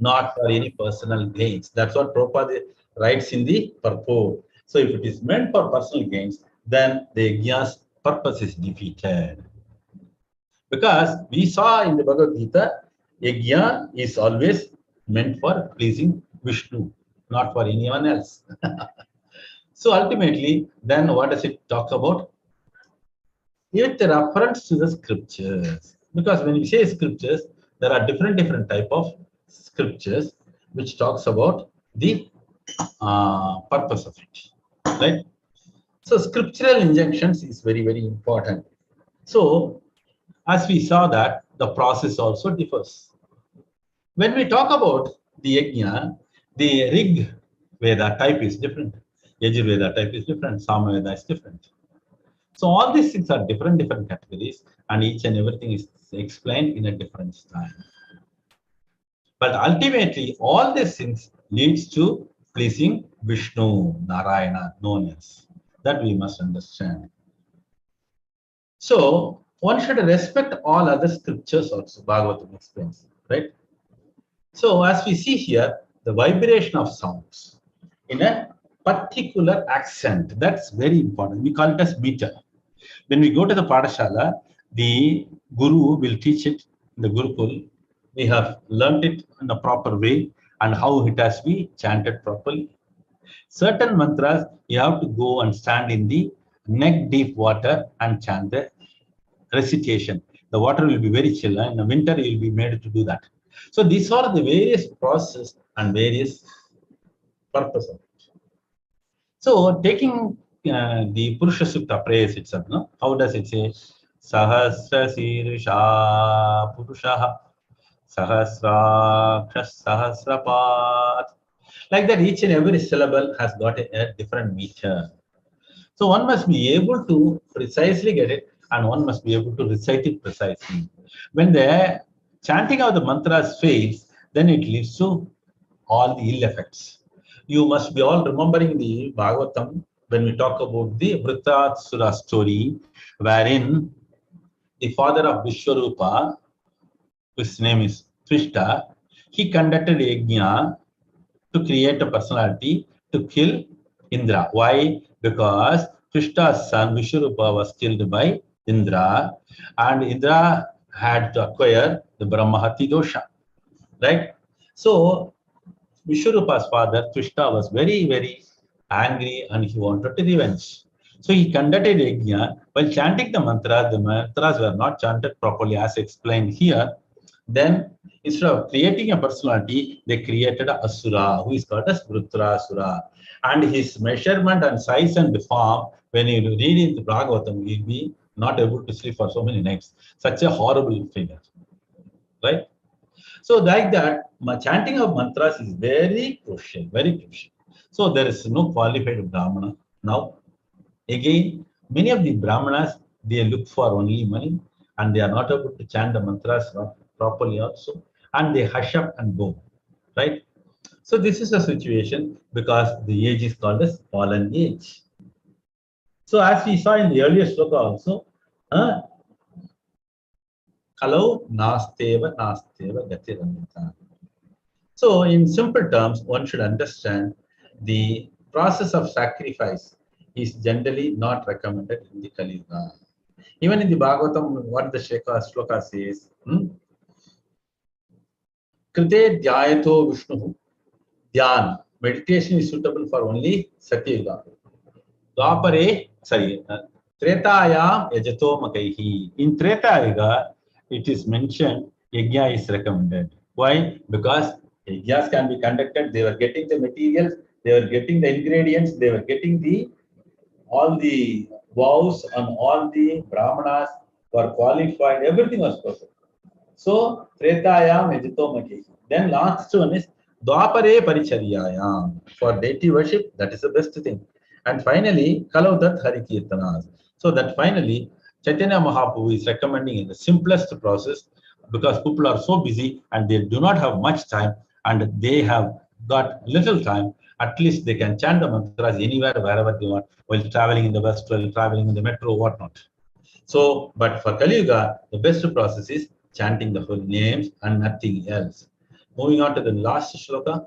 not for any personal gains. That's what Prabhupada writes in the purport. So if it is meant for personal gains, then the yajna's purpose is defeated. Because we saw in the Bhagavad Gita, yajna is always meant for pleasing Vishnu, not for anyone else. So ultimately, then what does it talk about? With reference to the scriptures. Because when you say scriptures, there are different type of scriptures which talks about the purpose of it, right? So scriptural injunctions is very important. So as we saw that the process also differs. When we talk about the yajna, the Rig Veda type is different, Yajur Veda type is different, Sama Veda is different. So all these things are different categories, and each and everything is explained in a different style. But ultimately, all these things leads to pleasing Vishnu, Narayana, known as. That we must understand. So one should respect all other scriptures also, Bhagavatam explains, right? So as we see here, the vibration of sounds in a particular accent, that's very important. We call it as meter. When we go to the Padashala, the Guru will teach it in the Gurukul. We have learned it in a proper way and how it has to be chanted properly. Certain mantras, you have to go and stand in the neck deep water and chant the recitation. The water will be very chill, and in the winter you will be made to do that. So these are the various processes and various purposes. So taking the Purusha Sukta praise itself, no? How does it say? Sahasra Sirisha Purushaha Sahasraksha Sahasrapat. Like that, each and every syllable has got a different meter. So one must be able to precisely get it, and one must be able to recite it precisely. When the chanting of the mantras fails, then it leads to all the ill effects. You must be all remembering the Bhagavatam when we talk about the Vritratsura story, wherein the father of Vishwarupa, whose name is Twishta, he conducted a yajna to create a personality to kill Indra. Why? Because Twishta's son Vishwarupa was killed by Indra, and Indra had to acquire the Brahmahati dosha, right? So Vishwarupa's father Twishta was very angry, and he wanted to revenge. So he conducted a yajna. While chanting the mantras were not chanted properly as explained here. Then instead of creating a personality, they created a asura who is called as Vritrasura. And his measurement and size and form, when you read it in the Bhagavatam, you'll be not able to sleep for so many nights. Such a horrible figure, right? So like that, chanting of mantras is very crucial, very crucial. So there is no qualified Brahmana now Again, many of the Brahmanas, they look for only money and they are not able to chant the mantras properly also, and they hush up and go, right? So this is a situation because the age is called as fallen age. So as we saw in the earlier sloka also, kalau nasteva gatiramita. So in simple terms, one should understand the process of sacrifice is generally not recommended in the Kali Yuga. Even in the Bhagavatam, what the sloka says, Krite dhyayato Vishnu. Dhyan, meditation is suitable for only Satya Yuga. Tretayam yajato makaihi. In Treta Yuga, it is mentioned yajna is recommended. Why? Because yajnas can be conducted. They were getting the materials, they were getting the ingredients, they were getting all the vows, and all the brahmanas were qualified. Everything was perfect. So Tretayam yajato makaihi. Then last one is Dwapare Paricharyayam. For deity worship, that is the best thing. And finally, Kalaudat Hari Kirtanas. So that finally, Chaitanya Mahaprabhu is recommending in the simplest process, because people are so busy and they do not have much time and they have got little time. At least they can chant the mantras anywhere, wherever they want, while traveling in the bus, while traveling in the metro, whatnot. So, but for Kali Yuga, the best process is chanting the holy names and nothing else. Moving on to the last shloka.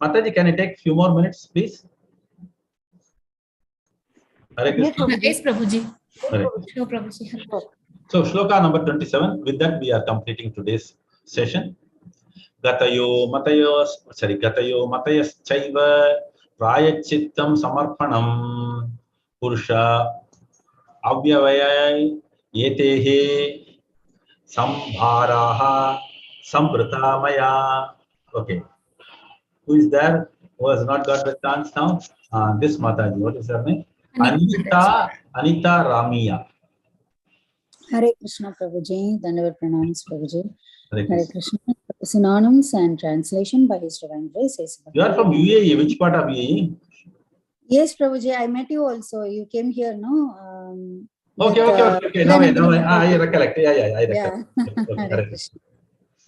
Mataji, can I take a few more minutes, please? Hare Krishna. Yes, Prabhuji. Hare. No, Prabhuji. So, shloka number 27. With that, we are completing today's session. Gatayo matayas chaiva prayachittam samarpanam purusha avyavayai yetehe sambharaha samvritamaya. Okay. Who is there? Who has not got the chance now? This Mataji. What is her name? Anita Ramia. Hare Krishna Prabhuji, Dandavat Pranams Prabhuji. Hare Hare Krishna. Synonyms and translation by His Divine Grace. You are from UAE. Which part of UAE? Yes, Prabhuji, I met you also. You came here, no? Okay. Now I recollect. Yeah, I recollect. Yeah. Okay, Hare Krishna.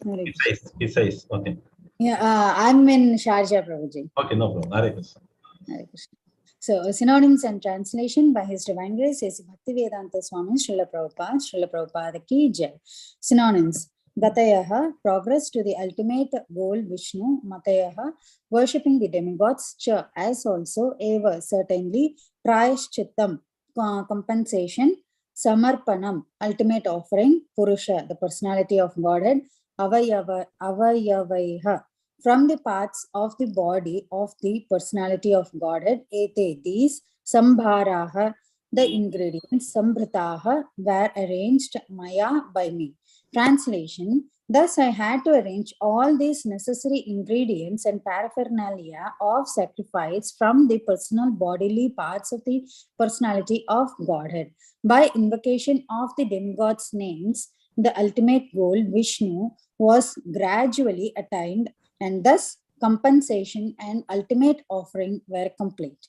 Hare Krishna. He says. Okay. Yeah, I'm in Sharjah, Prabhuji. Okay, no problem. Hare Krishna. Hare Krishna. So, synonyms and translation by His Divine Grace, Bhaktivedanta Swami Srila Prabhupada Ki Jai. Synonyms: Gatayaha, progress to the ultimate goal Vishnu; Matayaha, worshipping the demigods; Cha, as also; Eva, certainly; Prayashchittam, compensation; Samarpanam, ultimate offering; Purusha, the personality of Godhead; Avayavaiha, from the parts of the body of the personality of Godhead; Ete, these; Sambharaha, the ingredients; Sambritaha, were arranged; Maya, by me. Translation: thus I had to arrange all these necessary ingredients and paraphernalia of sacrifice from the personal bodily parts of the personality of Godhead. By invocation of the demigods' names, the ultimate goal, Vishnu, was gradually attained, and thus compensation and ultimate offering were complete.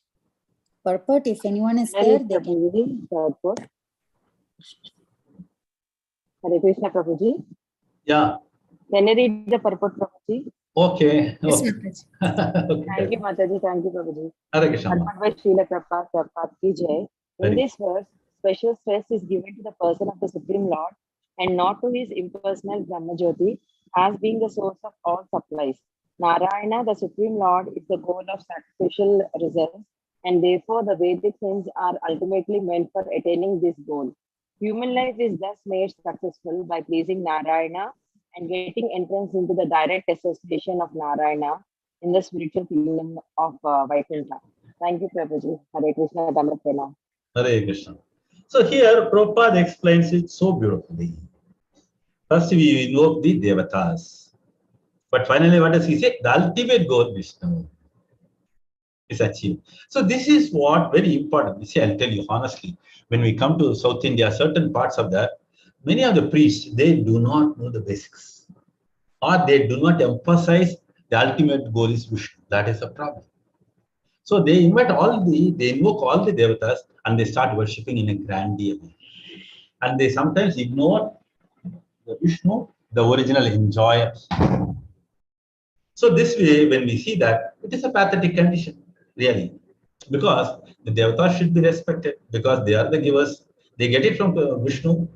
Purport, if anyone is there, they can. Purport. Hare Krishna, Prabhuji. Yeah. Can you read the purport, Prabhuji? Okay. Yes, Okay. Mataji. Thank you, Mataji. Thank you, Prabhuji. Hare Krishna. Purport by Srila Prabhupada Ki Jai. In Very this verse, special stress is given to the person of the Supreme Lord and not to his impersonal Brahmajyoti as being the source of all supplies. Narayana, the Supreme Lord, is the goal of sacrificial results, and therefore the Vedic hymns are ultimately meant for attaining this goal. Human life is thus made successful by pleasing Narayana and getting entrance into the direct association of Narayana in the spiritual kingdom of Vaikuntha. Thank you, Prabhuji. Hare Krishna, Dhamma Pranam. Hare Krishna. So here Prabhupada explains it so beautifully. First we invoke the Devatas. But finally what does he say? The ultimate goal, Vishnu, is achieved. So this is what very important. You see, I'll tell you honestly, when we come to South India, certain parts of that, many of the priests, they do not know the basics, or they do not emphasize the ultimate goal is Vishnu. That is a problem. So they invoke all the devatas and they start worshipping in a grandeur way. And they sometimes ignore the Vishnu, the original enjoyer. So this way, when we see that, it is a pathetic condition, really. Because the devatas should be respected, because they are the givers. They get it from Vishnu,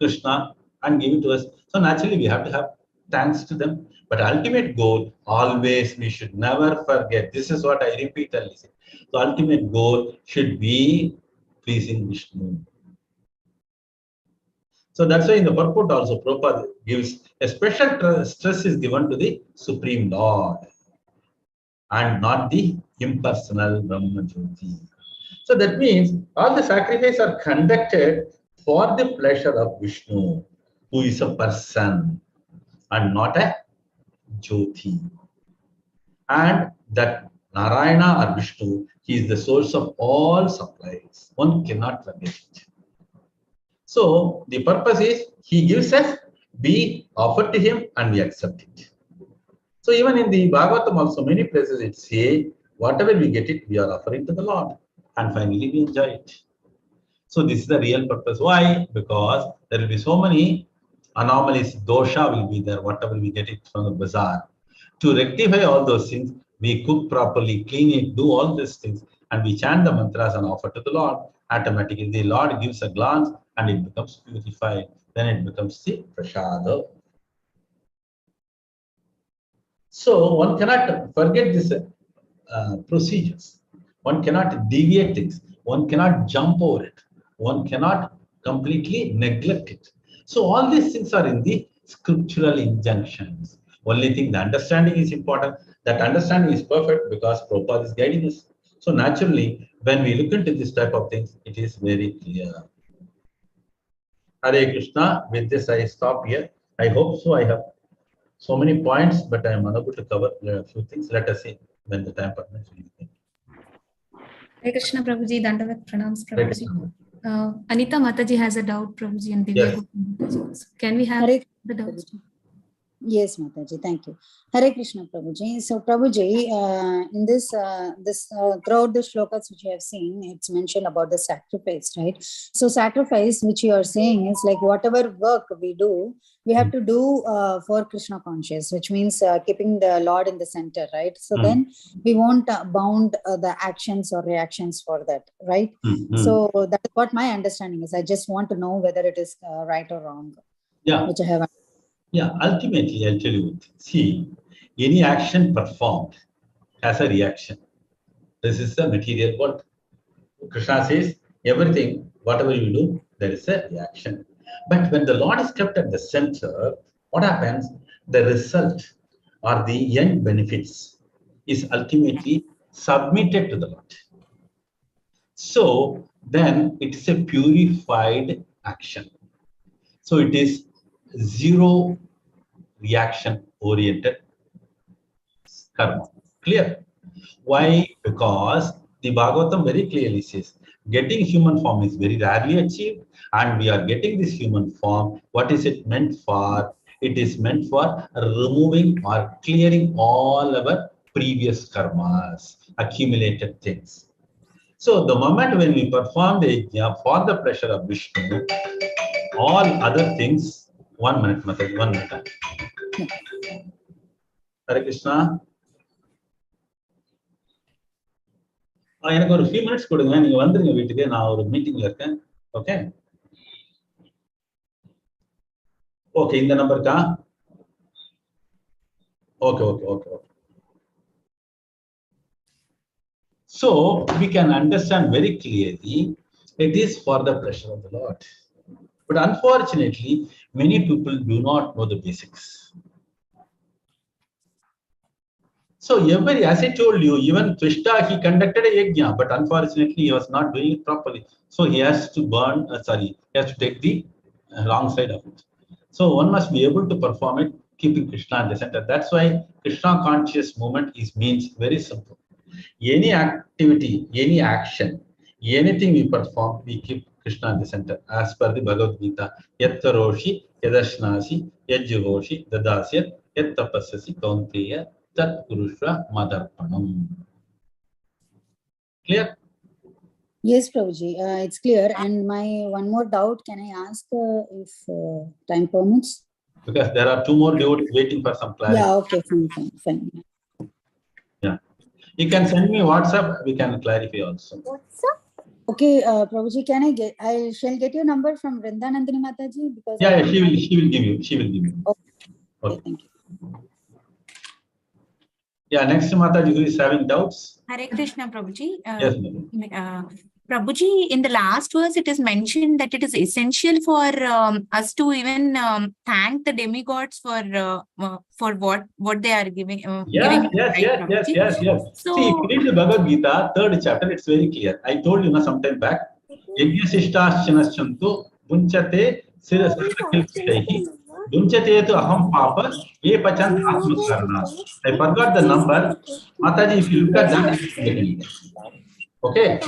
Krishna, and give it to us. So naturally, we have to have thanks to them. But ultimate goal, always, we should never forget. This is what I repeatedly say. The ultimate goal should be pleasing Vishnu. So that's why in the purport also, Prabhupada gives a special stress is given to the Supreme Lord and not the impersonal Brahma Jyoti. So that means all the sacrifices are conducted for the pleasure of Vishnu, who is a person and not a Jyoti. And that Narayana or Vishnu, he is the source of all supplies. One cannot forget it. So the purpose is he gives us, we offer to him and we accept it. So even in the Bhagavatam also many places it says, whatever we get it, we are offering to the Lord. And finally we enjoy it. So this is the real purpose. Why? Because there will be so many anomalies, dosha will be there, whatever we get it from the bazaar. To rectify all those things, we cook properly, clean it, do all these things, and we chant the mantras and offer to the Lord. Automatically, the Lord gives a glance and it becomes purified. Then it becomes the prasada. So one cannot forget these procedures. One cannot deviate things. One cannot jump over it. One cannot completely neglect it. So all these things are in the scriptural injunctions. Only thing, the understanding is important. That understanding is perfect because Prabhupada is guiding us. So naturally, when we look into this type of things, it is very clear. Hare Krishna. With this, I stop here. I hope so. I have so many points, but I am unable to cover a few things. Let us see when the time permits. Hare Krishna Prabhuji, Dandavat Pranams Hare Prabhuji. Krishna. Anita Mataji has a doubt, Prabhuji, and Divya Yes. Gopal also. Can we have Hare the doubts? Yes, Mataji, thank you. Hare Krishna, Prabhuji. So, Prabhuji, in this throughout the shlokas which you have seen, it's mentioned about the sacrifice, right? So, sacrifice, which you are saying, is like whatever work we do, we have to do for Krishna conscious, which means keeping the Lord in the center, right? So then we won't bound the actions or reactions for that, right? So that's what my understanding is. I just want to know whether it is right or wrong. Yeah. Which I have. Yeah, ultimately, I'll tell you. See, any action performed has a reaction. This is the material world. Krishna says, everything, whatever you do, there is a reaction. But when the Lord is kept at the center, what happens? The result or the end benefits is ultimately submitted to the Lord. So then it's a purified action. So it is zero reaction oriented karma. Clear? Why? Because the Bhagavatam very clearly says getting human form is very rarely achieved, and we are getting this human form. What is it meant for? It is meant for removing or clearing all our previous karmas, accumulated things. So the moment when we perform the yajna for the pleasure of Vishnu, all other things. 1 minute, Mataji, 1 minute. Hare Krishna. எனக்கு ஒரு few minutes கொடுங்க, நீங்க வந்துருங்க வீட்டுக்கு, நான் ஒரு மீட்டிங்ல இருக்கேன். ஓகே ஓகே, இந்த நம்பருக்கா? Okay okay okay okay. So we can understand very clearly it is for the pleasure of the Lord. But unfortunately, many people do not know the basics. So as I told you, even Krishna, he conducted a yajna, but unfortunately he was not doing it properly. So he has to he has to take the wrong side of it. So one must be able to perform it, keeping Krishna at the center. That's why Krishna conscious movement means very simple. Any activity, any action, anything we perform, we keep Krishna at the center. As per the Bhagavad Gita, yattaroshi, yadashnasi, yajjuhoshi, dadasya, yattapasyasi, kaunteya, tat kurusha madarpanam. Clear? Yes, Prabhuji, it's clear. And my one more doubt, can I ask if time permits? Because there are two more devotees waiting for some clarity. Yeah, okay, fine. Yeah. You can send me WhatsApp, we can clarify also. Okay, Prabhuji, I shall get your number from Vrinda Nandini Mataji? Because Yeah, she will give you. She will give you. Okay, thank you. Yeah, next Mataji who is having doubts. Hare Krishna, Prabhuji. Yes, madam. Prabhuji, in the last verse, it is mentioned that it is essential for us to even thank the demigods for what they are giving. Yes. So, see, if you read the Bhagavad Gita, 3rd chapter, it's very clear. I told you some time back. Yajnasishtasyanasyantu bunchate sirasakilpitaihi bunchate tu aham papa ye pachant atmakarna. I forgot the number. Mataji, if you look at that, it's getting it. Okay.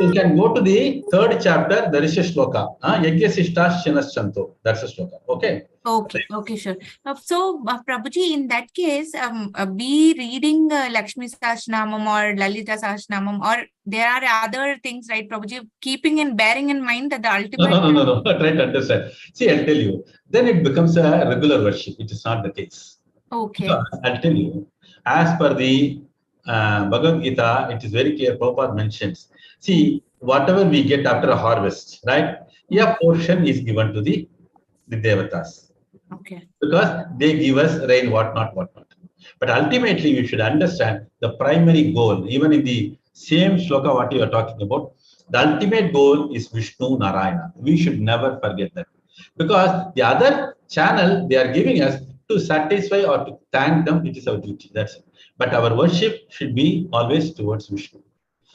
You can go to the 3rd chapter. There is a shloka. Yajnasishtasyanasyantu. That's a shloka. Okay. Okay, sure. So, Prabhuji, in that case, be reading Lakshmi Sahasranamam or Lalita Sahasranamam, or there are other things, right, Prabhuji, bearing in mind that the ultimate... No. Try to understand. See, I'll tell you. Then it becomes a regular worship. It is not the case. Okay. Because I'll tell you. As per the Bhagavad Gita, it is very clear. Prabhupada mentions. See, whatever we get after a harvest, right? A portion is given to the devatas. Okay. Because they give us rain, whatnot. But ultimately, you should understand the primary goal, even in the same shloka what you are talking about, the ultimate goal is Vishnu Narayana. We should never forget that. Because the other channel they are giving us to satisfy or to thank them, it is our duty. That's it. But our worship should be always towards Vishnu.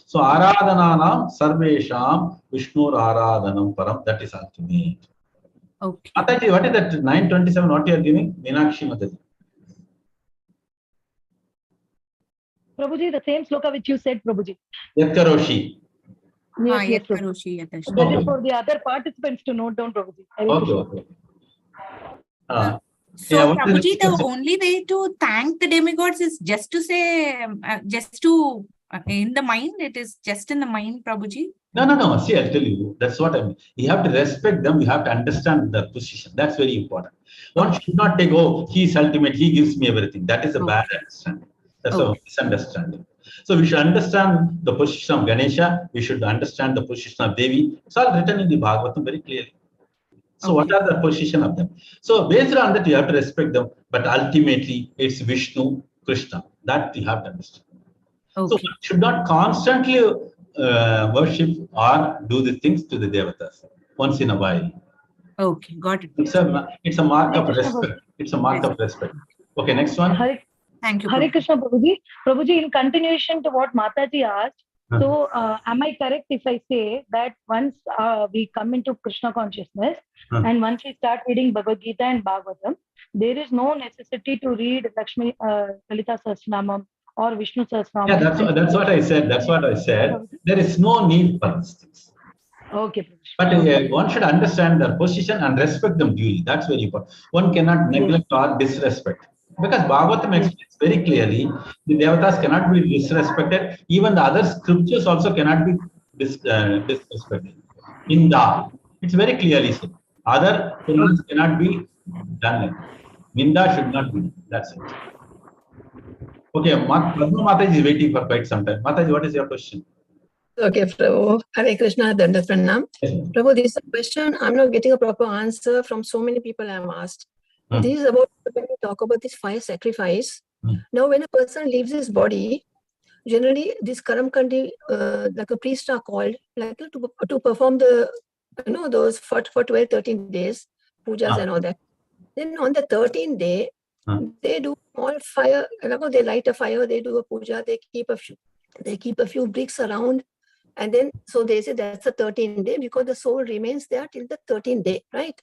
So, Aradhananam Sarvesham Vishnu Aradhanam Param, that is ultimate. Okay. Mataji, what is that 927? What you are giving? Meenakshi Mataji. Prabhuji, the same sloka which you said, Prabhuji. Yatkaroshi. Yes, Prabhuji. That is for the other participants to note down, Prabhuji. Okay. So, Prabhuji, the only way to thank the demigods is just to say, in the mind, it is just in the mind, Prabhuji? No. See, I'll tell you. That's what I mean. You have to respect them. You have to understand their position. That's very important. One should not take, he is ultimate. He gives me everything. That is a bad understanding. That's a misunderstanding. So we should understand the position of Ganesha. We should understand the position of Devi. It's all written in the Bhagavatam very clearly. So what are the position of them? So based on that, you have to respect them. But ultimately, it's Vishnu, Krishna. That you have to understand. So we should not constantly worship or do the things to the devatas once in a while. Okay, got it. It's a mark of respect. It's a mark of respect. Okay, next one. Thank you. Hare Krishna, Prabhuji. Prabhuji, in continuation to what Mataji asked, so am I correct if I say that once we come into Krishna consciousness and once we start reading Bhagavad Gita and Bhagavatam, there is no necessity to read Lakshmi Lalita Sahasranamam or Vishnu Sahasranamam? Yeah, that's what I said. That's what I said. There is no need for these things. Okay. But one should understand their position and respect them duly. That's very important. One cannot neglect or disrespect. Because Bhagavatam explains very clearly, the devatas cannot be disrespected. Even the other scriptures also cannot be disrespected. Ninda, it's very clearly said. Other Puranas cannot be done. Ninda should not be done. That's it. Okay, Padma Mataji is waiting for quite some time. Mataji, what is your question? Okay, Prabhu. Hare Krishna, Dandavat Pranam. Prabhu, this is a question. I'm not getting a proper answer from so many people I have asked. This is about when we talk about this fire sacrifice. Now, when a person leaves his body, generally this Karamkandi, like a priest are called, like to perform the, those for 12, 13 days, pujas and all that. Then on the 13th day, they do all fire, they light a fire, they do a puja, they keep a few bricks around, and then so they say that's the 13th day because the soul remains there till the 13th day, right?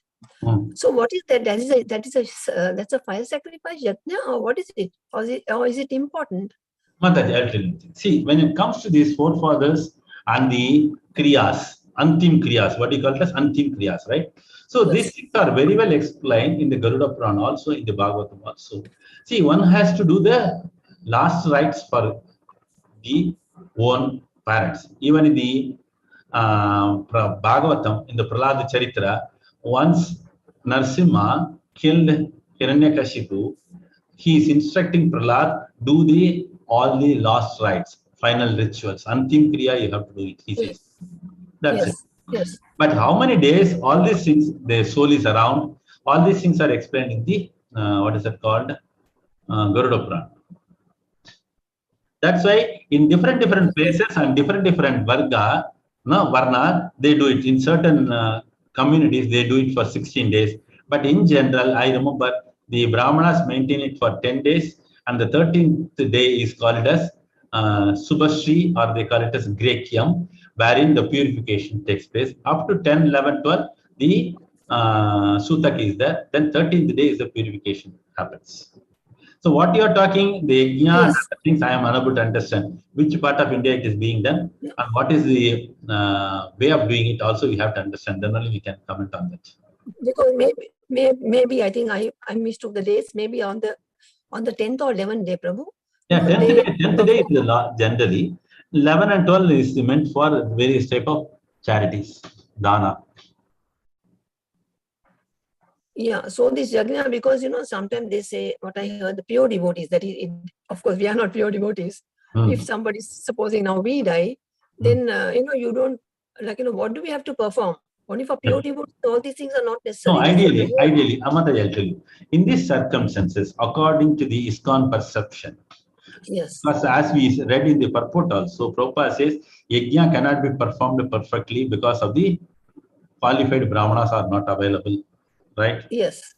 So what is that? That's a fire sacrifice yajna, or what is it? Or is it important? Mataji, I'll tell you. See, when it comes to these forefathers and the kriyas, antim kriyas, what do you call it as antim kriyas, right? So these things are very well explained in the Garuda Purana, also in the Bhagavatam also. See, one has to do the last rites for the own parents. Even in the Bhagavatam, in the Prahlada Charitra, once Narsimha killed Hiranyakashipu, he is instructing Prahlad, do all the last rites, final rituals. Antim Kriya, you have to do it, he says. That's it. Yes. But how many days, all these things, the soul is around, all these things are explained in the, what is it called? Garuda Purana. That's why in different places and different varna, they do it. In certain communities, they do it for 16 days. But in general, I remember the Brahmanas maintain it for 10 days, and the 13th day is called as Subhashri, or they call it as Grekiam, wherein the purification takes place. Up to 10, 11, 12, the Sutak is there. Then 13th day is the purification happens. So what you are talking, the yajna and other things, I am unable to understand which part of India it is being done and what is the way of doing it. Also, we have to understand. Then only we can comment on that. Because maybe I think I mistook the dates. Maybe on the 10th or 11th day, Prabhu. Yeah, 10th day is the law generally. 11 and 12 is meant for various type of charities, dana. Yeah, so this yajna, because sometimes they say, what I heard, the pure devotees, that is, of course, we are not pure devotees. If somebody, supposing now we die, then, you don't, what do we have to perform? Only for pure devotees, all these things are not necessary. No, ideally, Amata, I'll tell you, in these circumstances, according to the ISKCON perception, yes, because as we read in the purport also, Prabhupada says, yajna cannot be performed perfectly because of the qualified brahmanas are not available. Right? Yes.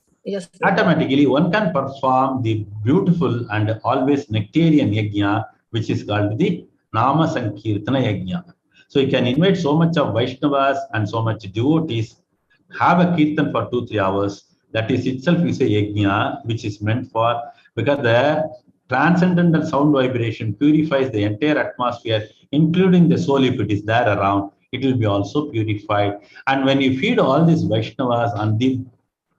Automatically, one can perform the beautiful and always nectarian yajna, which is called the Nama Sankirtana yajna. So you can invite so much of Vaishnavas and so much devotees, have a kirtan for 2-3 hours. That is itself is a yajna, which is meant for, because the transcendental sound vibration purifies the entire atmosphere, including the soul if it is there around. It will be also purified. And when you feed all these Vaishnavas and the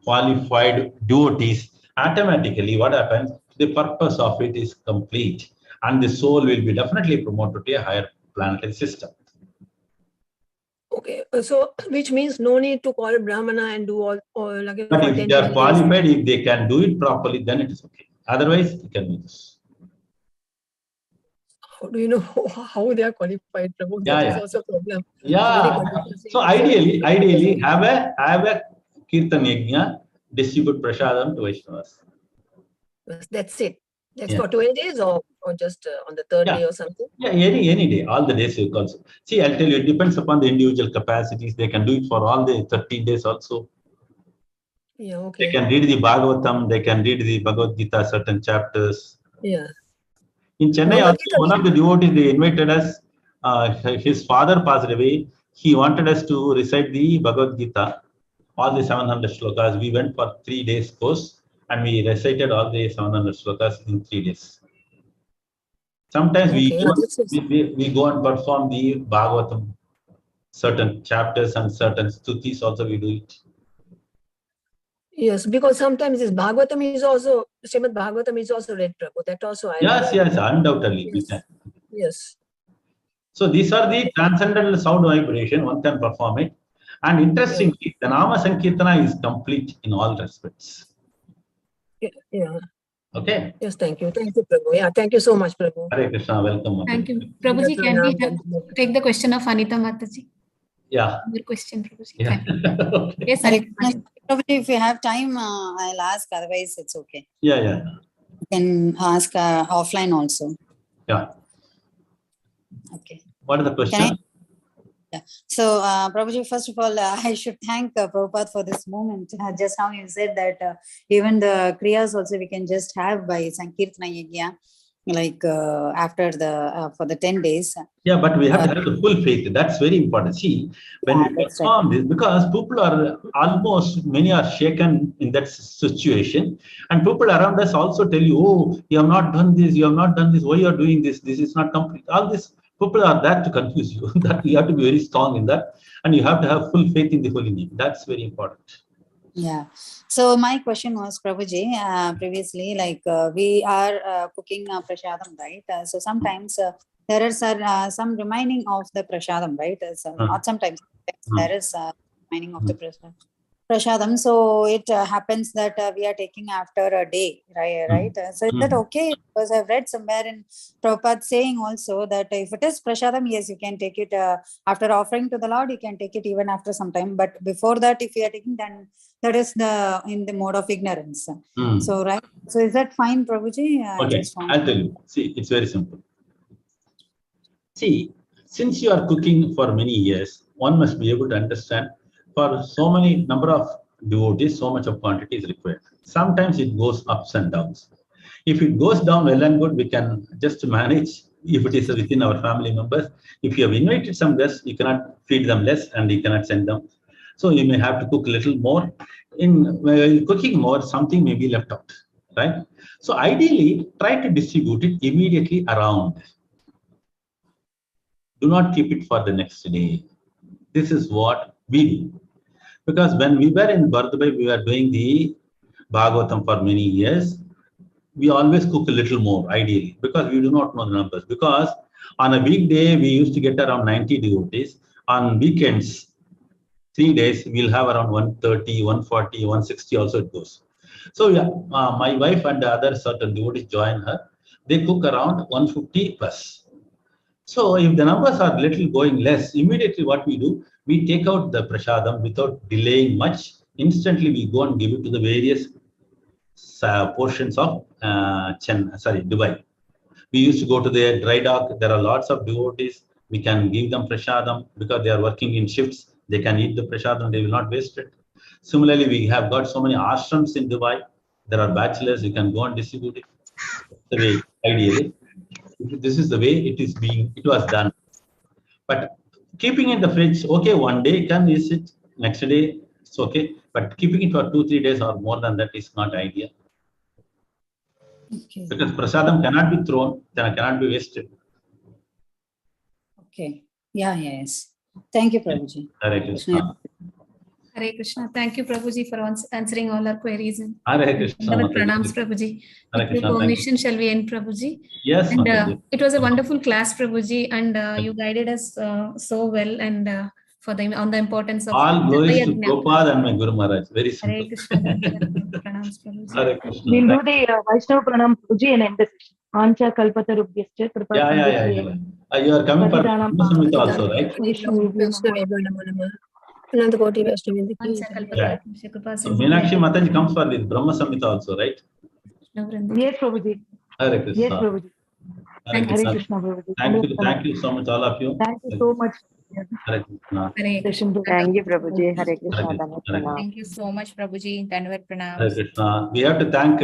qualified devotees, automatically what happens, the purpose of it is complete and the soul will be definitely promoted to a higher planetary system. Okay, so which means no need to call Brahmana and do all but if they are qualified, if they can do it properly, then it is okay. Otherwise, you can do this. How do you know how they are qualified, Prabhu? That is also a problem. Yeah. So ideally, have a kirtan yajna, distribute prasadam to Vaishnavas. That's it. That's for 20 days or just on the third day or something? Yeah, any day, all the days you also. See, I'll tell you, it depends upon the individual capacities. They can do it for all the 13 days also. Yeah, okay. They can read the Bhagavatam, they can read the Bhagavad Gita, certain chapters. Yeah. In Chennai, also, one of the devotees, they invited us, his father passed away. He wanted us to recite the Bhagavad Gita, all the 700 shlokas. We went for 3 days course and we recited all the 700 shlokas in 3 days. Sometimes we go and perform the Bhagavatam, certain chapters and certain stutis also we do it. Yes, because sometimes this Bhagavatam is also, Srimad Bhagavatam is also read, Prabhu. That also I Yes, undoubtedly. Yes. So these are the transcendental sound vibration, one can perform it. And interestingly, the Nama Sankirtana is complete in all respects. Yeah. Okay. Yes, thank you. Thank you, Prabhu. Yeah, thank you so much, Prabhu. Hare Krishna, welcome. Thank you. Prabhuji, can we take the question of Anita Mataji? Yeah. Your question, Prabhuji. Yeah. Okay. Yes, Anita. Prabhuji, if you have time, I'll ask. Otherwise, it's okay. Yeah. You can ask offline also. Yeah. Okay. What is the question? So, Prabhuji, first of all, I should thank Prabhupada for this moment. Just now you said that even the Kriyas also we can just have by Sankirtana Yajna, like after the for the 10 days. Yeah, but we have to have the full faith. That's very important. See, when we perform this, because people are almost, many are shaken in that situation, and people around us also tell you, oh, you have not done this, you have not done this, why you are doing this, this is not complete. All this, people are there to confuse you. That you have to be very strong in that, and you have to have full faith in the holy name. That's very important. Yeah. So my question was, Prabhuji, previously, like we are cooking prasadam, right? So sometimes there is some remaining of the prasadam, right? Not sometimes, there is remaining of the prasadam. So it happens that we are taking after a day, right? So is that okay? Because I've read somewhere in Prabhupada saying also that if it is prasadam, yes, you can take it after offering to the Lord, you can take it even after some time. But before that, if you are taking, then that is in the mode of ignorance. So, right? So is that fine, Prabhuji? Okay, I'll tell you. See, it's very simple. See, since you are cooking for many years, one must be able to understand for so many number of devotees, so much of quantity is required. Sometimes it goes ups and downs. If it goes down, well and good, we can just manage if it is within our family members. If you have invited some guests, you cannot feed them less and you cannot send them. So you may have to cook a little more. In cooking more, something may be left out, right? So ideally, try to distribute it immediately around. Do not keep it for the next day. This is what we do. Because when we were in Bardhabai, we were doing the Bhagavatam for many years. We always cook a little more, ideally, because we do not know the numbers. Because on a weekday, we used to get around 90 devotees. On weekends, 3 days, we'll have around 130, 140, 160 also it goes. So yeah, my wife and the other certain devotees join her. They cook around 150 plus. So if the numbers are little going less, immediately what we do, we take out the prasadam without delaying much. Instantly we go and give it to the various portions of Dubai. We used to go to the dry dock. There are lots of devotees. We can give them prasadam because they are working in shifts. They can eat the prasadam. They will not waste it. Similarly, we have got so many ashrams in Dubai. There are bachelors. You can go and distribute it. That's the way, ideally. This is the way it was done. But keeping in the fridge, okay, one day you can use it, next day it's okay. But keeping it for 2-3 days or more than that is not ideal. Okay. Because prasadam cannot be thrown, cannot be wasted. Okay. Yeah, yes. Thank you, Prabhuji. Hare Krishna. Hare Krishna. Thank you, Prabhuji, for answering all our queries. Hare Krishna. Pranams, Prabhuji. Hare With your permission, shall we end, Prabhuji? Yes. And it was a wonderful class, Prabhuji, and you guided us so well and on the importance of all glories to Prabhupada and my Guru Maharaj. Very simple. Hare Krishna. Pranams, Prabhuji. Hare Krishna. We'll do the Vaishnava Pranam Prabhuji and end the session. Ancha Kalpatarubhyascha Yeah. You are coming for Samhita also, right? Yeah. So Meenakshi Mataji comes for this Brahma Samhita also, right? Yes, Prabhuji. Hare Krishna. Yes, Prabhuji. Hare Hare Krishna, Prabhuji. Thank you so much, all of you. Thank you so much. Hare Krishna. Thank you, Prabhuji. Hare Krishna. Thank you so much, Prabhuji. Dandavat Hare pranams. Krishna. We have to thank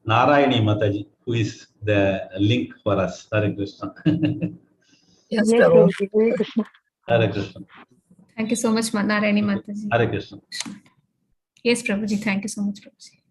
Narayani Mataji, who is the link for us. Hare Krishna. Yes, Prabhuji. Hare Krishna. Hare Krishna. Thank you so much, Narayani Mataji. Hare Krishna. Yes, Prabhuji. Thank you so much, Prabhuji.